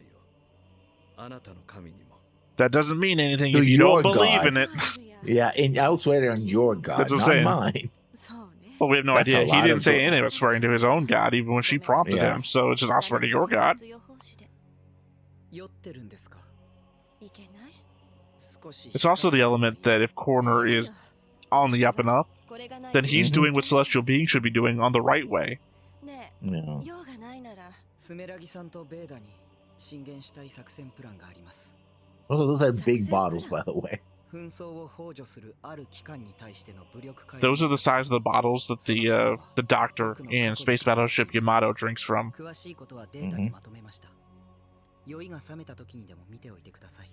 あなたの神にも。That doesn't mean anything To if you your don't believe God. in it. Yeah, and I would swear on your God, That's what not I'm saying. mine. Well, we have no That's idea. a He lot didn't of say go- anything about swearing to his own God, even when she prompted Yeah. him. So it's just, I'll swear to your God. 酔ってるんですか？いけない？少し It's also the element that if Corner is on the up and up, then he's doing what celestial beings should be doing on the right way. ね No. え、用がないなら。スメラギさんとベーダに進言したい作戦プランがあります。 Those are big bottles, by the way. 紛争を幇助するある機関に対しての武力解 Those are the size of the bottles that the doctor in Space Battleship Yamato drinks from. 詳しいことはデータにまとめました。酔いが覚めた時にでも見ておいてください。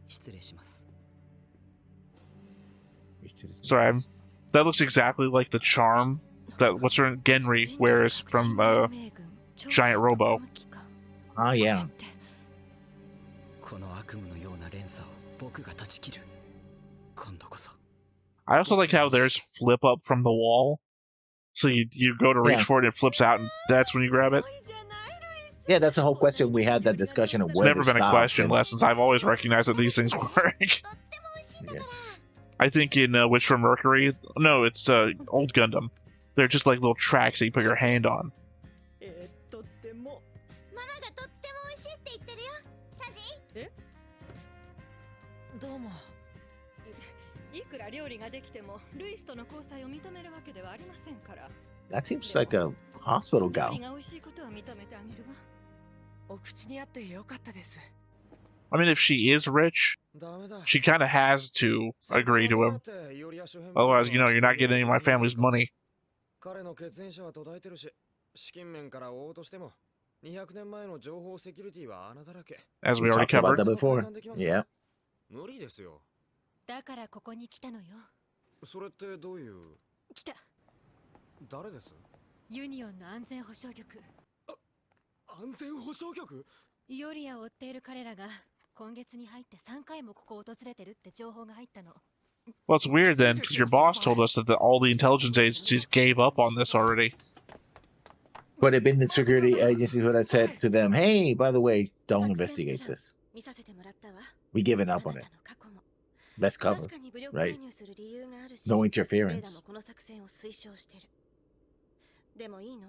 失礼します。 Sorry, that looks exactly like the charm that what's her Genry wears from Giant Robo. Oh, yeah. この悪夢のような連鎖を僕が断ち切る。今度こそ。 I also like how there's flip up from the wall. So you go to reach Yeah. for it and it flips out and that's when you grab it. Yeah, that's the whole question. We had that discussion of It's where never this been a stops, question, and- Lessons. I've always recognized that these things work. Yeah. I think in Witch from Mercury, no, it's Old Gundam. They're just like little tracks that you put your hand on. とっても。ママがとっても美味しいって言ってるよ。サジ？え？どうも。いくら料理ができてもルイスとの交際を認めるわけではありませんから。 That seems like a hospital 料 gown. 理が美味しいことは認めてあげるわ。お口に合ってよかったです。 I mean, if she is rich, she kind of has to agree to him. Otherwise, you know, you're not getting any of my family's money. 彼の血縁者は途絶えてるし、資金面から追おうとしても、200年前の情報セキュリティは穴だらけ。 As we We already talked about covered. that before. Yeah. 無理ですよ。だからここに来たのよ。それってどういう。来た。誰です？ユニオンの安全保障局。安全保障局？イオリアを追っている彼らが今月に入って3回もここを訪れてるって情報が入ったの。 Well, it's weird then, because your boss told us that all the intelligence agencies gave up on this already. But it been the security agencies that said to them, hey, by the way, don't investigate this. 見させてもらったわ。 We given up on it. Best cover, 確かに武力 right? 介入する理由があるし、 No ベーダ interference. もこの作戦を推奨してる。でもいいの？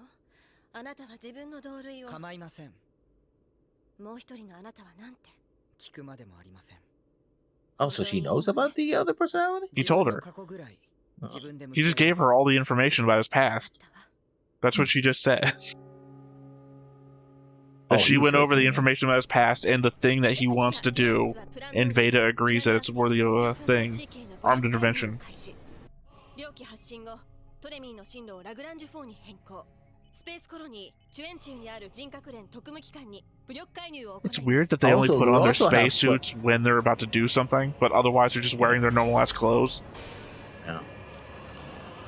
あなたは自分の同類を。構いません。もう一人のあなたはなんて？聞くまでもありません。 Oh, so she knows about the other personality? He told her. 過去ぐらい Uh, 自分で向 He き合い just gave ます her all the information about his past. That's what she just said. Oh, That she he went says over the that. information about his past and the thing that he wants to do, and Veda agrees that it's worthy of a thing. Armed intervention. 猟奇発進後、トレミーの進路をラグランジュ4に変更。スペースコロニー、チュエンチューにある人格連特務機関に武力介入を行います。 It's weird that they only Also, put they on their also have spacesuits when they're about to do something, but otherwise they're just wearing their normal ass clothes. Yeah.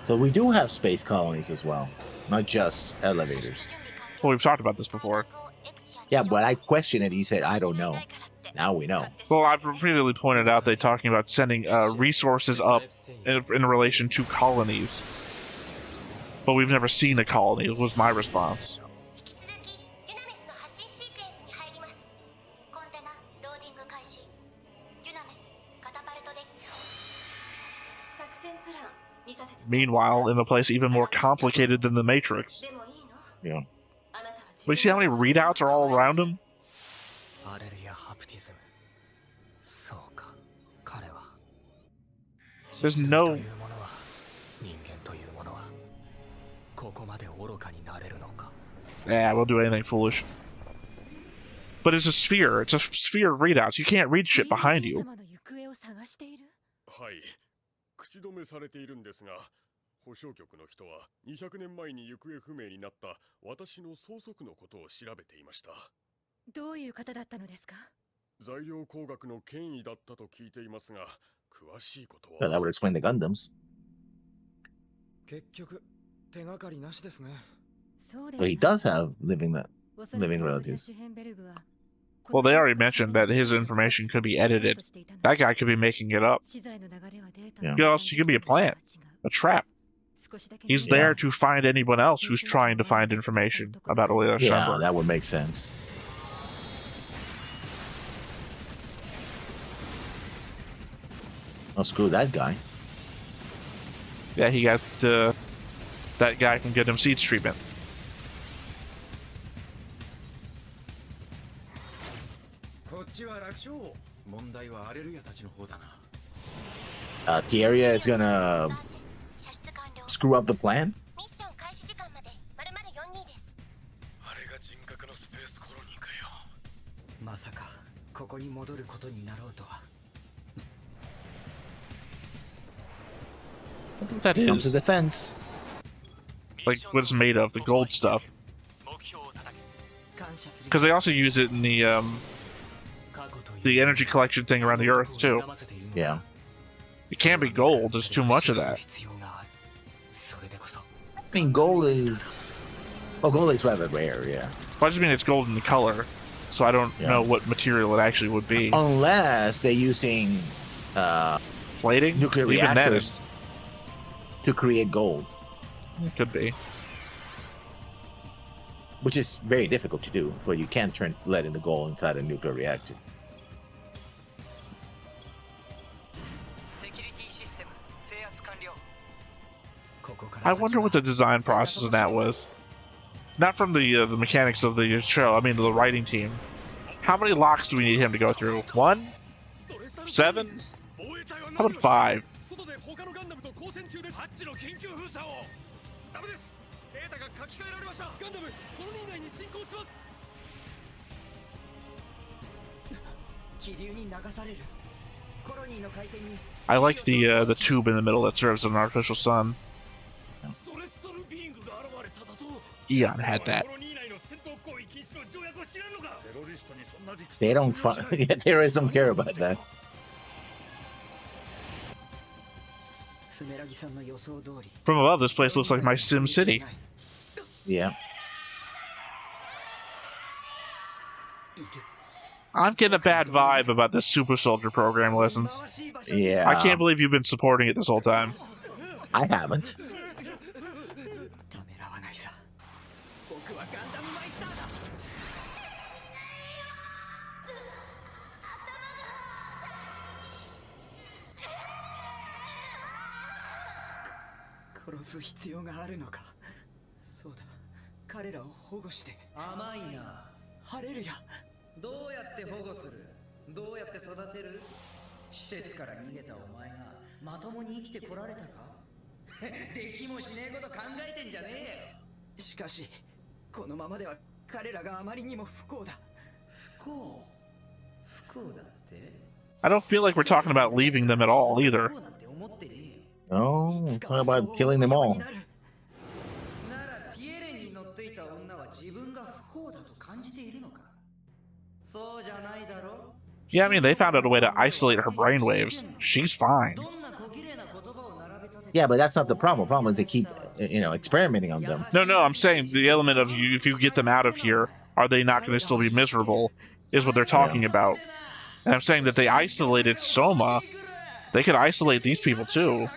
So we do have space colonies as well, not just elevators. Well, we've talked about this before. Yeah, but I questioned it. You said, I don't know. Now we know. Well, I've repeatedly pointed out they're talking about sending resources up in relation to colonies. But we've never seen a colony, was my response. 引き続き、デュナメスの発信シークエンスに入ります。コンテナ、ローディング開始。デュナメス、カタパルトデッキ。作戦プラン、見させて。 Meanwhile, in a place even more complicated than the Matrix. でもいいの？ Yeah. あなたは But you see how many readouts are all around him? アレルヤハプティズム。そうか、彼は。 There's no... 人間というものはここまで愚かになれるのか。 Yeah, we'll do anything foolish. But it's a sphere. It's a sphere of readouts. You can't read shit behind you. 様の行方を探している。はい。口止めされているんですが、保証局の人は200年前に行方不明になった私の曽祖父のことを調べていました。どういう方だったのですか？材料工学の権威だったと聞いていますが、詳しいこと Yeah, that は。 would explain the Gundams. Well, he does have living relatives. Well, they already mentioned that his information could be edited. That guy could be making it up. Yeah. He could be a plant, a trap. He's there to find anyone else who's trying to find information about Allelujah. Yeah, that would make sense. Oh, screw that guy. Yeah, he got that guy can get him seeds treatment. Tieria is gonna screw up the plan? I think that Comes to is defense. like what it's made of, the gold stuff. Because they also use it in the energy collection thing around the Earth too. Yeah. It can't be gold. There's too much of that. I mean, gold is... Oh, gold is rather rare, yeah. But I just mean it's gold in the color, so I don't know what material it actually would be. Unless they're using plating, nuclear even reactors to create gold. It could be. Which is very difficult to do, where you can't turn lead into gold inside a nuclear reactor. I wonder what the design process of that was. Not from the mechanics of the show, I mean the writing team. How many locks do we need him to go through? 1? 7? How about 5? I like the tube in the middle that serves as an artificial sun. Eon had that. They don't terrorists don't care about that. From above, this place looks like my Sim City. Yeah. I'm getting a bad vibe about this Super Soldier program, Lessons. Yeah. I can't believe you've been supporting it this whole time. I haven't. I don't feel like we're talking about leaving them at all either. No, we're talking about killing them all. Yeah, I mean, they found out a way to isolate her brainwaves. She's fine. Yeah, but that's not the problem. The problem is they keep, experimenting on them. No, I'm saying the element of you, if you get them out of here, are they not going to still be miserable, is what they're talking about. And I'm saying that they isolated Soma. They could isolate these people too.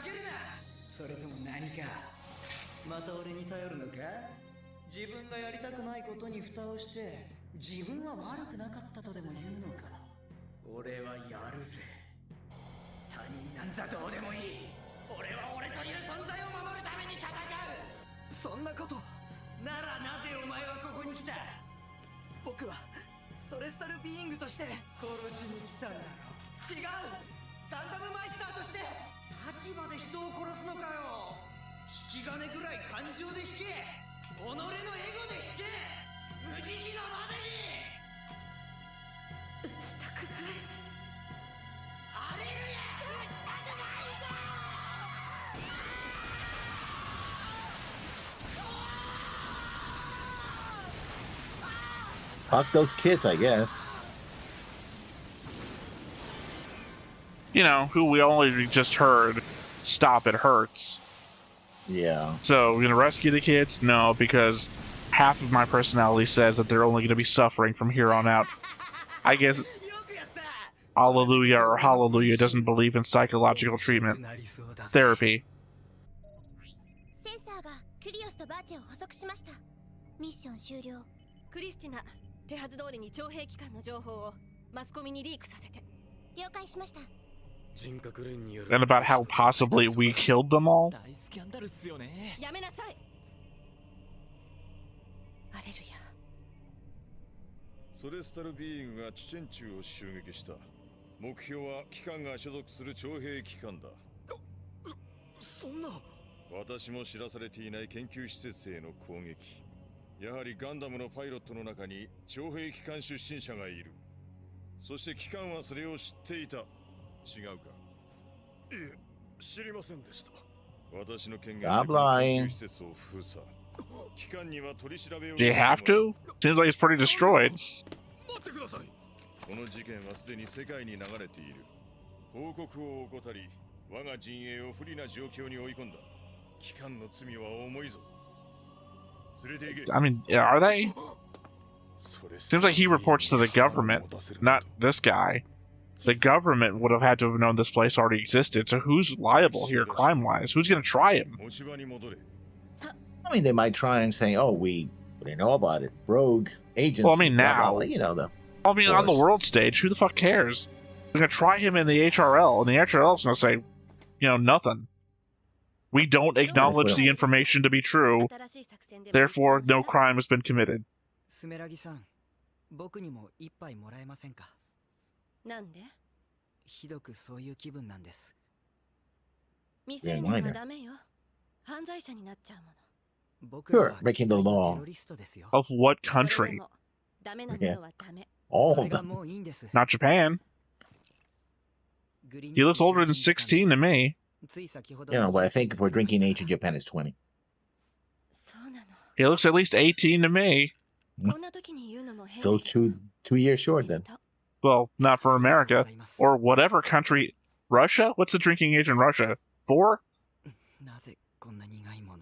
Fuck those kids, I guess. You know, who we only just heard, "Stop, it hurts." Yeah. So we're gonna rescue the kids? No, because half of my personality says that they're only gonna be suffering from here on out. I guess Allelujah or Hallelujah doesn't believe in psychological treatment. Therapy. センサーがクリオスとバーチェを捕捉しました。ミッション終了。クリスティナ、手はず通りに徴兵機関の情報をマスコミにリークさせて。了解しました。 And about how possibly we killed them all? やめなさい。アレルヤ。ソレスタルビーイングがチュチェンチューを襲撃した。目標は機関が所属する徴兵機関だ。そんな。私も知らされていない研究施設への攻撃。やはりガンダムのパイロットの中に徴兵機関出身者がいる。そして機関はそれを知っていた。違うか。いえ、知りませんでした。私の権限で研究施設を封鎖。機関には取り調べを。Do you have to? Seems like it's pretty destroyed. 待ってください。この事件はすでに世界に流れている。報告を怠り、我が陣営を不利な状況に追い込んだ。機関の罪は重いぞ。連れて行け。I mean, are they? Seems like he reports to the government, not this guy. The government would have had to have known this place already existed, so who's liable here crime-wise? Who's going to try him? I mean, they might try and say, oh, we didn't know about it. Rogue agents. Well, I mean, now. Blah, blah, you know, the. I mean, on the world stage, who the fuck cares? We're going to try him in the HRL, and the HRL's going to say, you know, nothing. We don't acknowledge the information to be true, therefore, no crime has been committed. 僕にも一杯もらえませんか。なんで？ひどくそういう気分なんです。未成年はダメよ。犯罪者になっちゃうもの。Sure, breaking the law. Of what country? Yeah. All of them. Not Japan. He looks older than 16 to me. You know, but I think if we're drinking age in Japan, it's 20. He looks at least 18 to me. So 2 years short then. Well, not for America. Or whatever country. Russia? What's the drinking age in Russia? 4?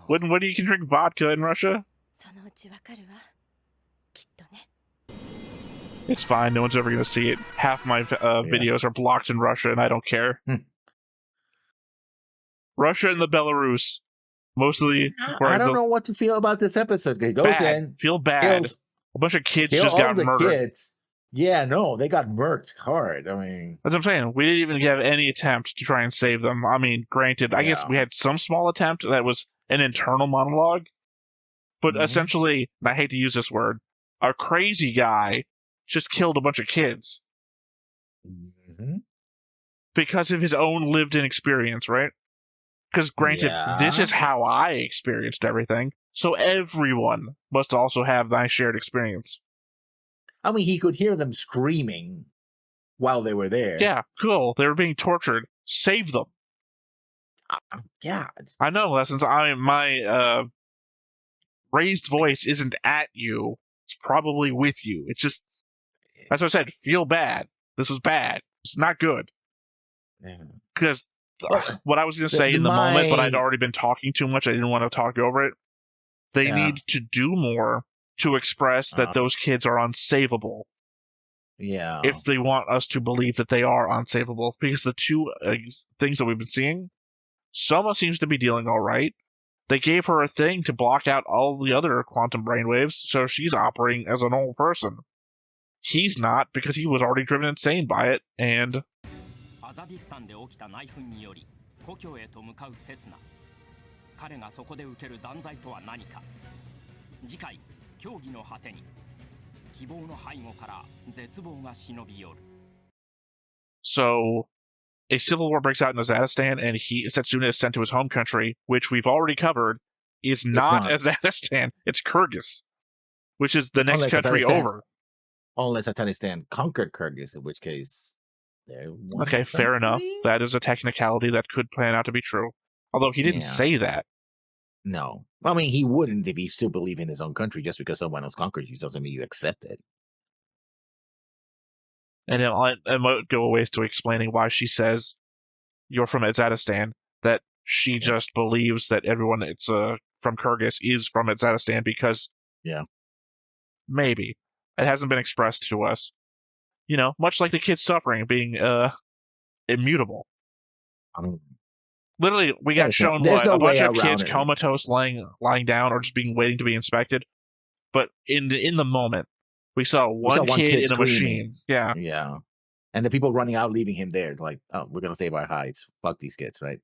When you can drink vodka in Russia? It's fine, no one's ever going to see it. Half my videos are blocked in Russia and I don't care. Russia and the Belarus. Mostly. I don't know what to feel about this episode. It goes in. Feel bad. A bunch of kids just got murdered. Kids. Yeah, no, they got murked hard. I mean, that's what I'm saying. We didn't even have any attempt to try and save them. I mean, granted, I guess we had some small attempt that was an internal monologue. But essentially, and I hate to use this word, a crazy guy just killed a bunch of kids. Because of his own lived-in experience, right? Because granted, this is how I experienced everything. So everyone must also have my shared experience. I mean, he could hear them screaming while they were there. Yeah, cool. They were being tortured. Save them. Yeah. I know, Lessons. My raised voice isn't at you. It's probably with you. It's just, that's what I said. Feel bad. This was bad. It's not good. Because what I was going to say in the moment, but I'd already been talking too much. I didn't want to talk over it. They need to do more to express that those kids are unsavable. Yeah. If they want us to believe that they are unsavable. Because the two things that we've been seeing, Soma seems to be dealing all right. They gave her a thing to block out all the other quantum brainwaves, so she's operating as a normal person. He's not, because he was already driven insane by it, and... So, a civil war breaks out in Azatistan, and Setsuna is sent to his home country, which we've already covered, is not Azatistan, it's Kyrgyz, which is the next country over. Unless Azatistan conquered Kyrgyz, in which case... Okay, fair enough. That is a technicality that could plan out to be true. Although he didn't say that. No. I mean, he wouldn't if he still believed in his own country. Just because someone else conquered you doesn't mean you accept it. And it might go a ways to explaining why she says, you're from Azatistan, that she just believes that everyone that's from Kyrgyz is from Afghanistan because maybe it hasn't been expressed to us. Much like the kids suffering being immutable. Literally, we got shown a bunch of kids comatose lying down or just waiting to be inspected. But in the moment, we saw one kid in a machine. Yeah. Yeah. And the people running out, leaving him there, like, oh, we're going to save our hides. Fuck these kids, right?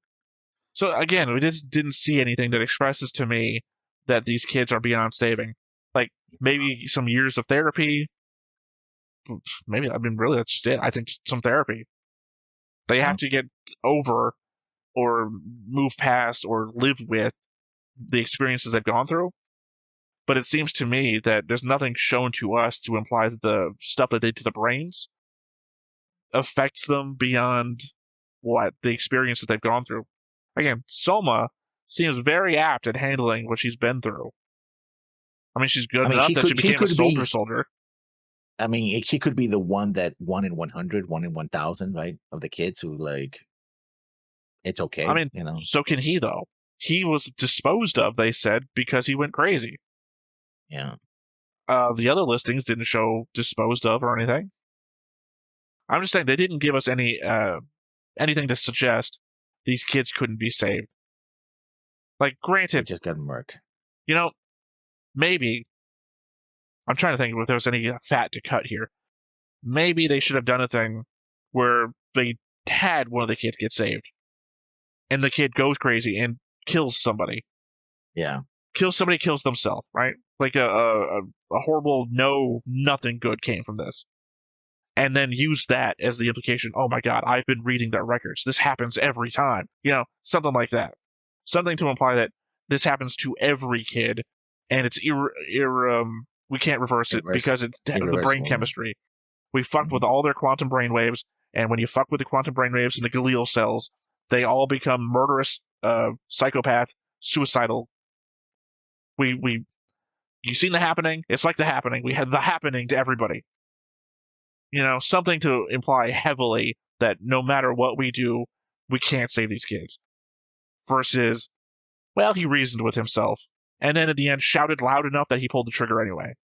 So again, we just didn't see anything that expresses to me that these kids are beyond saving. Like, maybe some years of therapy. Maybe, really, that's just it. I think some therapy. They have to get over or move past or live with the experiences they've gone through. But it seems to me that there's nothing shown to us to imply that the stuff they did to the brains affects them beyond what the experience that they've gone through. Again, Soma seems very apt at handling what she's been through. I mean, she's good enough that she became a soldier. I mean, she could be the one that 1 in 100, 1 in 1,000, right? Of the kids who, like, it's okay. I mean, so can he, though. He was disposed of, they said, because he went crazy. Yeah. The other listings didn't show disposed of or anything. I'm just saying they didn't give us anything to suggest these kids couldn't be saved. Like, granted, they just got murked. Maybe. I'm trying to think if there was any fat to cut here. Maybe they should have done a thing where they had one of the kids get saved, and the kid goes crazy and kills somebody. Yeah. Kills somebody, kills themselves, right? Like a horrible nothing good came from this. And then use that as the implication, oh my god, I've been reading their records. This happens every time. Something like that. Something to imply that this happens to every kid, and it's we can't reverse it because it's the brain chemistry. We fucked with all their quantum brainwaves, and when you fuck with the quantum brainwaves in the glial cells, they all become murderous, psychopath, suicidal. You've seen the happening? It's like the happening. We had the happening to everybody. Something to imply heavily that no matter what we do, we can't save these kids. Versus, well, he reasoned with himself, and then at the end shouted loud enough that he pulled the trigger anyway.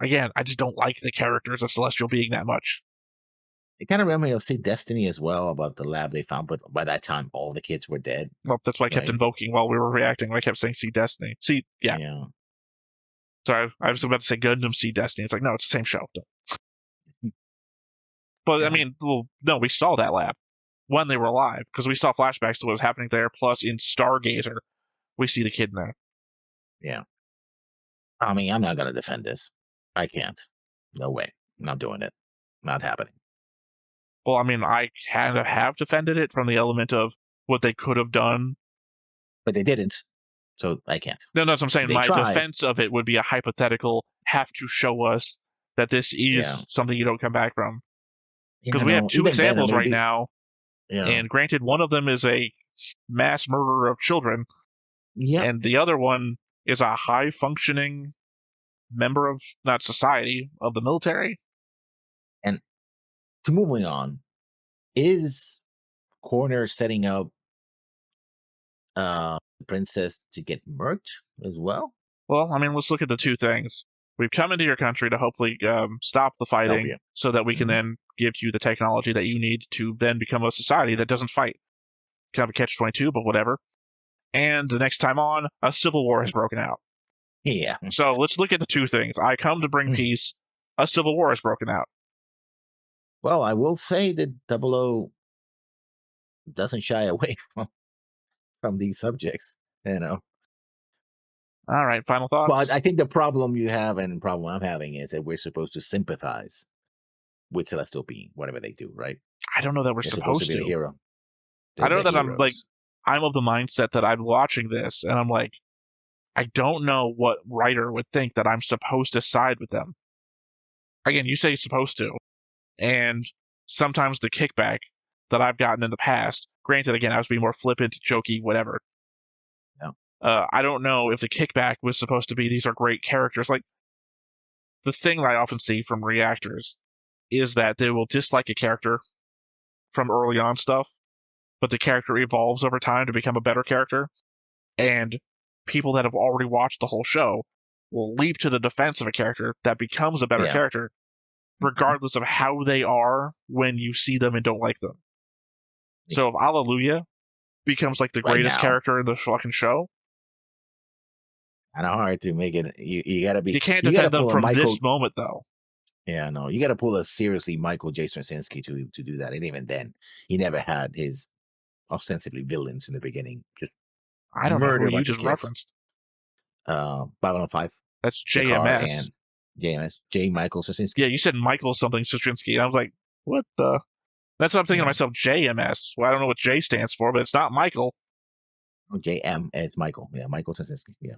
Again, I just don't like the characters of Celestial Being that much. It kind of reminded me of See Destiny as well, about the lab they found, but by that time, all the kids were dead. Well, that's why I kept invoking while we were reacting. I kept saying See Destiny. Yeah. Sorry, I was about to say Gundam See Destiny. It's like, no, it's the same show. But, I mean, no, we saw that lab when they were alive, because we saw flashbacks to what was happening there, plus in Stargazer, we see the kid in there. Yeah. I mean, I'm not going to defend this. I can't. No way. I'm not doing it. Not happening. Well, I mean, I kind of have defended it from the element of what they could have done. But they didn't, so I can't. No, that's what I'm saying. My defense of it would be a hypothetical, have to show us that this is something you don't come back from. Because we have two examples right now, and granted, one of them is a mass murderer of children, and the other one is a high-functioning member of, not society, of the military. And to moving on, is Corner setting up Princess to get murked as well? Well, I mean, let's look at the two things. We've come into your country to hopefully stop the fighting so that we can then give you the technology that you need to then become a society that doesn't fight. Kind of a catch-22, but whatever. And the next time on, a civil war has broken out. Yeah. So let's look at the two things. I come to bring peace. A civil war has broken out. Well, I will say that 00 doesn't shy away from these subjects, All right, final thoughts? But I think the problem you have and the problem I'm having is that we're supposed to sympathize with Celestial Being, whatever they do, right? I don't know that we're supposed to. Be the hero. I don't know that I'm of the mindset that I'm watching this and I'm like, I don't know what writer would think that I'm supposed to side with them. Again, you say you're supposed to. And sometimes the kickback that I've gotten in the past, granted, again, I was being more flippant, jokey, whatever. I don't know if the kickback was supposed to be these are great characters. Like, the thing that I often see from reactors is that they will dislike a character from early on stuff, but the character evolves over time to become a better character, and people that have already watched the whole show will leap to the defense of a character that becomes a better character, regardless of how they are when you see them and don't like them. So if Allelujah becomes like the greatest character in the fucking show, kind of hard to make it. You gotta be. You can't defend them from this moment, though. Yeah, no, you gotta pull a seriously Michael J. Straczynski to do that, and even then, he never had his ostensibly villains in the beginning. Just I don't know who you just referenced. 505. That's JMS. And JMS. J. Michael Straczynski. Yeah, you said Michael something Straczynski, and I was like, what the? That's what I'm thinking to myself. JMS. Well, I don't know what J stands for, but it's not Michael. Oh, JM. It's Michael. Yeah, Michael Straczynski. Yeah.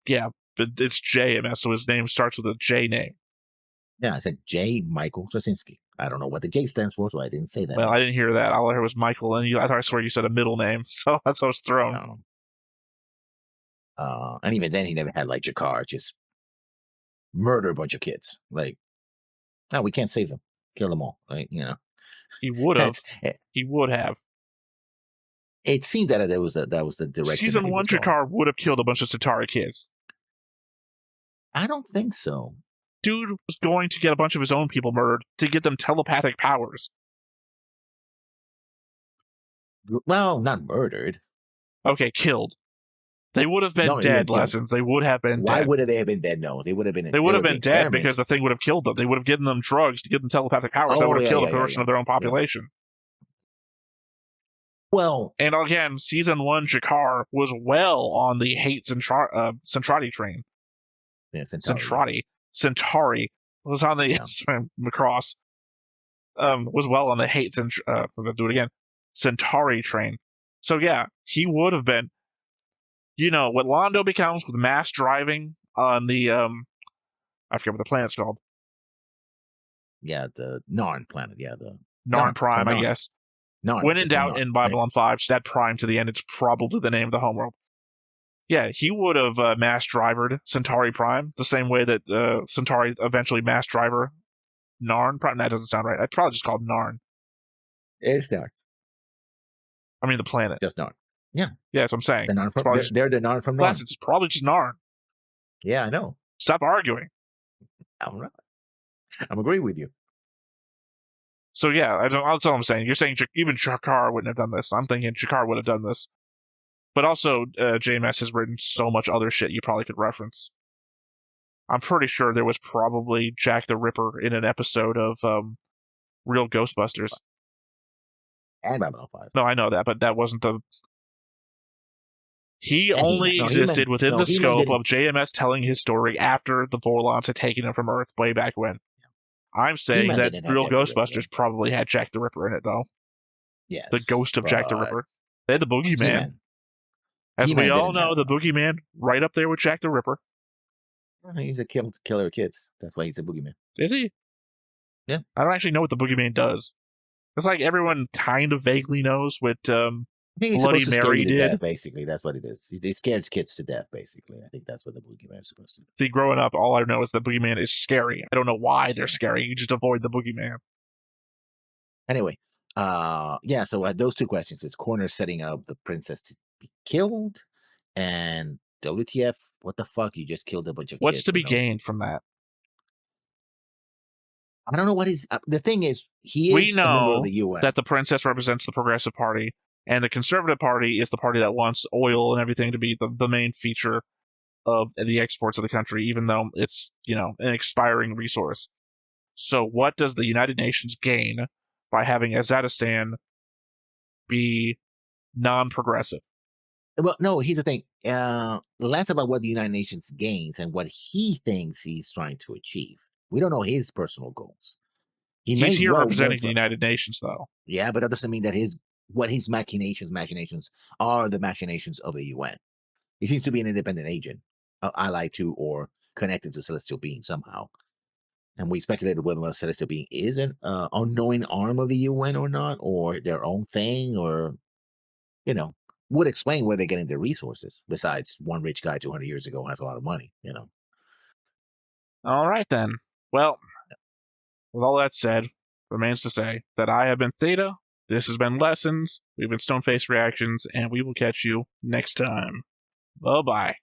Yeah, but it's JMS, so his name starts with a J name. Yeah, I said J. Michael Straczynski. I don't know what the J stands for, so I didn't say that. Well, I didn't hear that. All I heard was Michael, and I swear you said a middle name, so that's how I was thrown. And even then, he never had like Jakar just murder a bunch of kids. Like, no, we can't save them. Kill them all. Right? You know. He would have. He would have. It seemed that that was the direction. Season 1 Jakar would have killed a bunch of Satara kids. I don't think so. Dude was going to get a bunch of his own people murdered to get them telepathic powers. Well, not murdered. Okay, killed. They would have been dead, Lessons. They would have been dead. Why would they have been dead? No, they would have been. They would have been dead because the thing would have killed them. They would have given them drugs to give them telepathic powers that would have killed a portion of their own population. Well, and again, season 1 Jakar was well on the hate Centauri train. Yeah, Centauri was on the Macross. Was well on the hate Centauri train. So yeah, he would have been. You know what Londo becomes with mass driving on the I forget what the planet's called. Yeah, the Narn planet. Yeah, the Narn Prime, I guess. Narn. When in doubt, in Babylon 5, just add Prime to the end. It's probably the name of the homeworld. Yeah, he would have mass drivered Centauri Prime the same way that Centauri eventually mass driver Narn Prime. That doesn't sound right. I'd probably just call it Narn. It's Narn. I mean the planet. Just Narn. Yeah. Yeah, that's what I'm saying. The Narn from, they're the Narn from Narn. It's probably just Narn. Yeah, I know. Stop arguing. All right. I'm agreeing with you. So yeah, that's all I'm saying. You're saying even Jakar wouldn't have done this. I'm thinking Jakar would have done this. But also, JMS has written so much other shit you probably could reference. I'm pretty sure there was probably Jack the Ripper in an episode of Real Ghostbusters. And Babylon 5. No, I know that, but that wasn't the... He only existed within the scope of JMS telling his story after the Vorlons had taken him from Earth way back when. I'm saying that Real Ghostbusters probably had Jack the Ripper in it, though. Yes. The ghost of Jack the Ripper. They had the Boogeyman. As we all know, the Boogeyman, right up there with Jack the Ripper. He's a killer of kids. That's why he's a Boogeyman. Is he? Yeah. I don't actually know what the Boogeyman does. It's like everyone kind of vaguely knows what Bloody Mary did. Death, basically, that's what it is. He scares kids to death, basically. I think that's what the Boogeyman is supposed to do. See, growing up, all I know is the Boogeyman is scary. I don't know why they're scary. You just avoid the Boogeyman. Anyway, yeah, so those two questions. It's Corner setting up the princess to be killed, and WTF, what the fuck? You just killed a bunch of kids. What's to be gained from that? I don't know what is... the thing is, he is a member of the UN. That the princess represents the Progressive Party, and the Conservative Party is the party that wants oil and everything to be the main feature of the exports of the country, even though it's, an expiring resource. So what does the United Nations gain by having Azatistan be non-progressive? Well, no, here's the thing. Less about what the United Nations gains and what he thinks he's trying to achieve. We don't know his personal goals. He's here representing the United Nations, though. Yeah, but that doesn't mean that his machinations are the machinations of the UN. He seems to be an independent agent, allied to or connected to Celestial Being somehow. And we speculated whether a Celestial Being is an unknowing arm of the UN or not, or their own thing, or, would explain where they're getting their resources. Besides, one rich guy 200 years ago has a lot of money, All right, then. Well, with all that said, remains to say that I have been Theta, This has been Lessons. We've been Stoneface Reactions, and we will catch you next time. Bye-bye.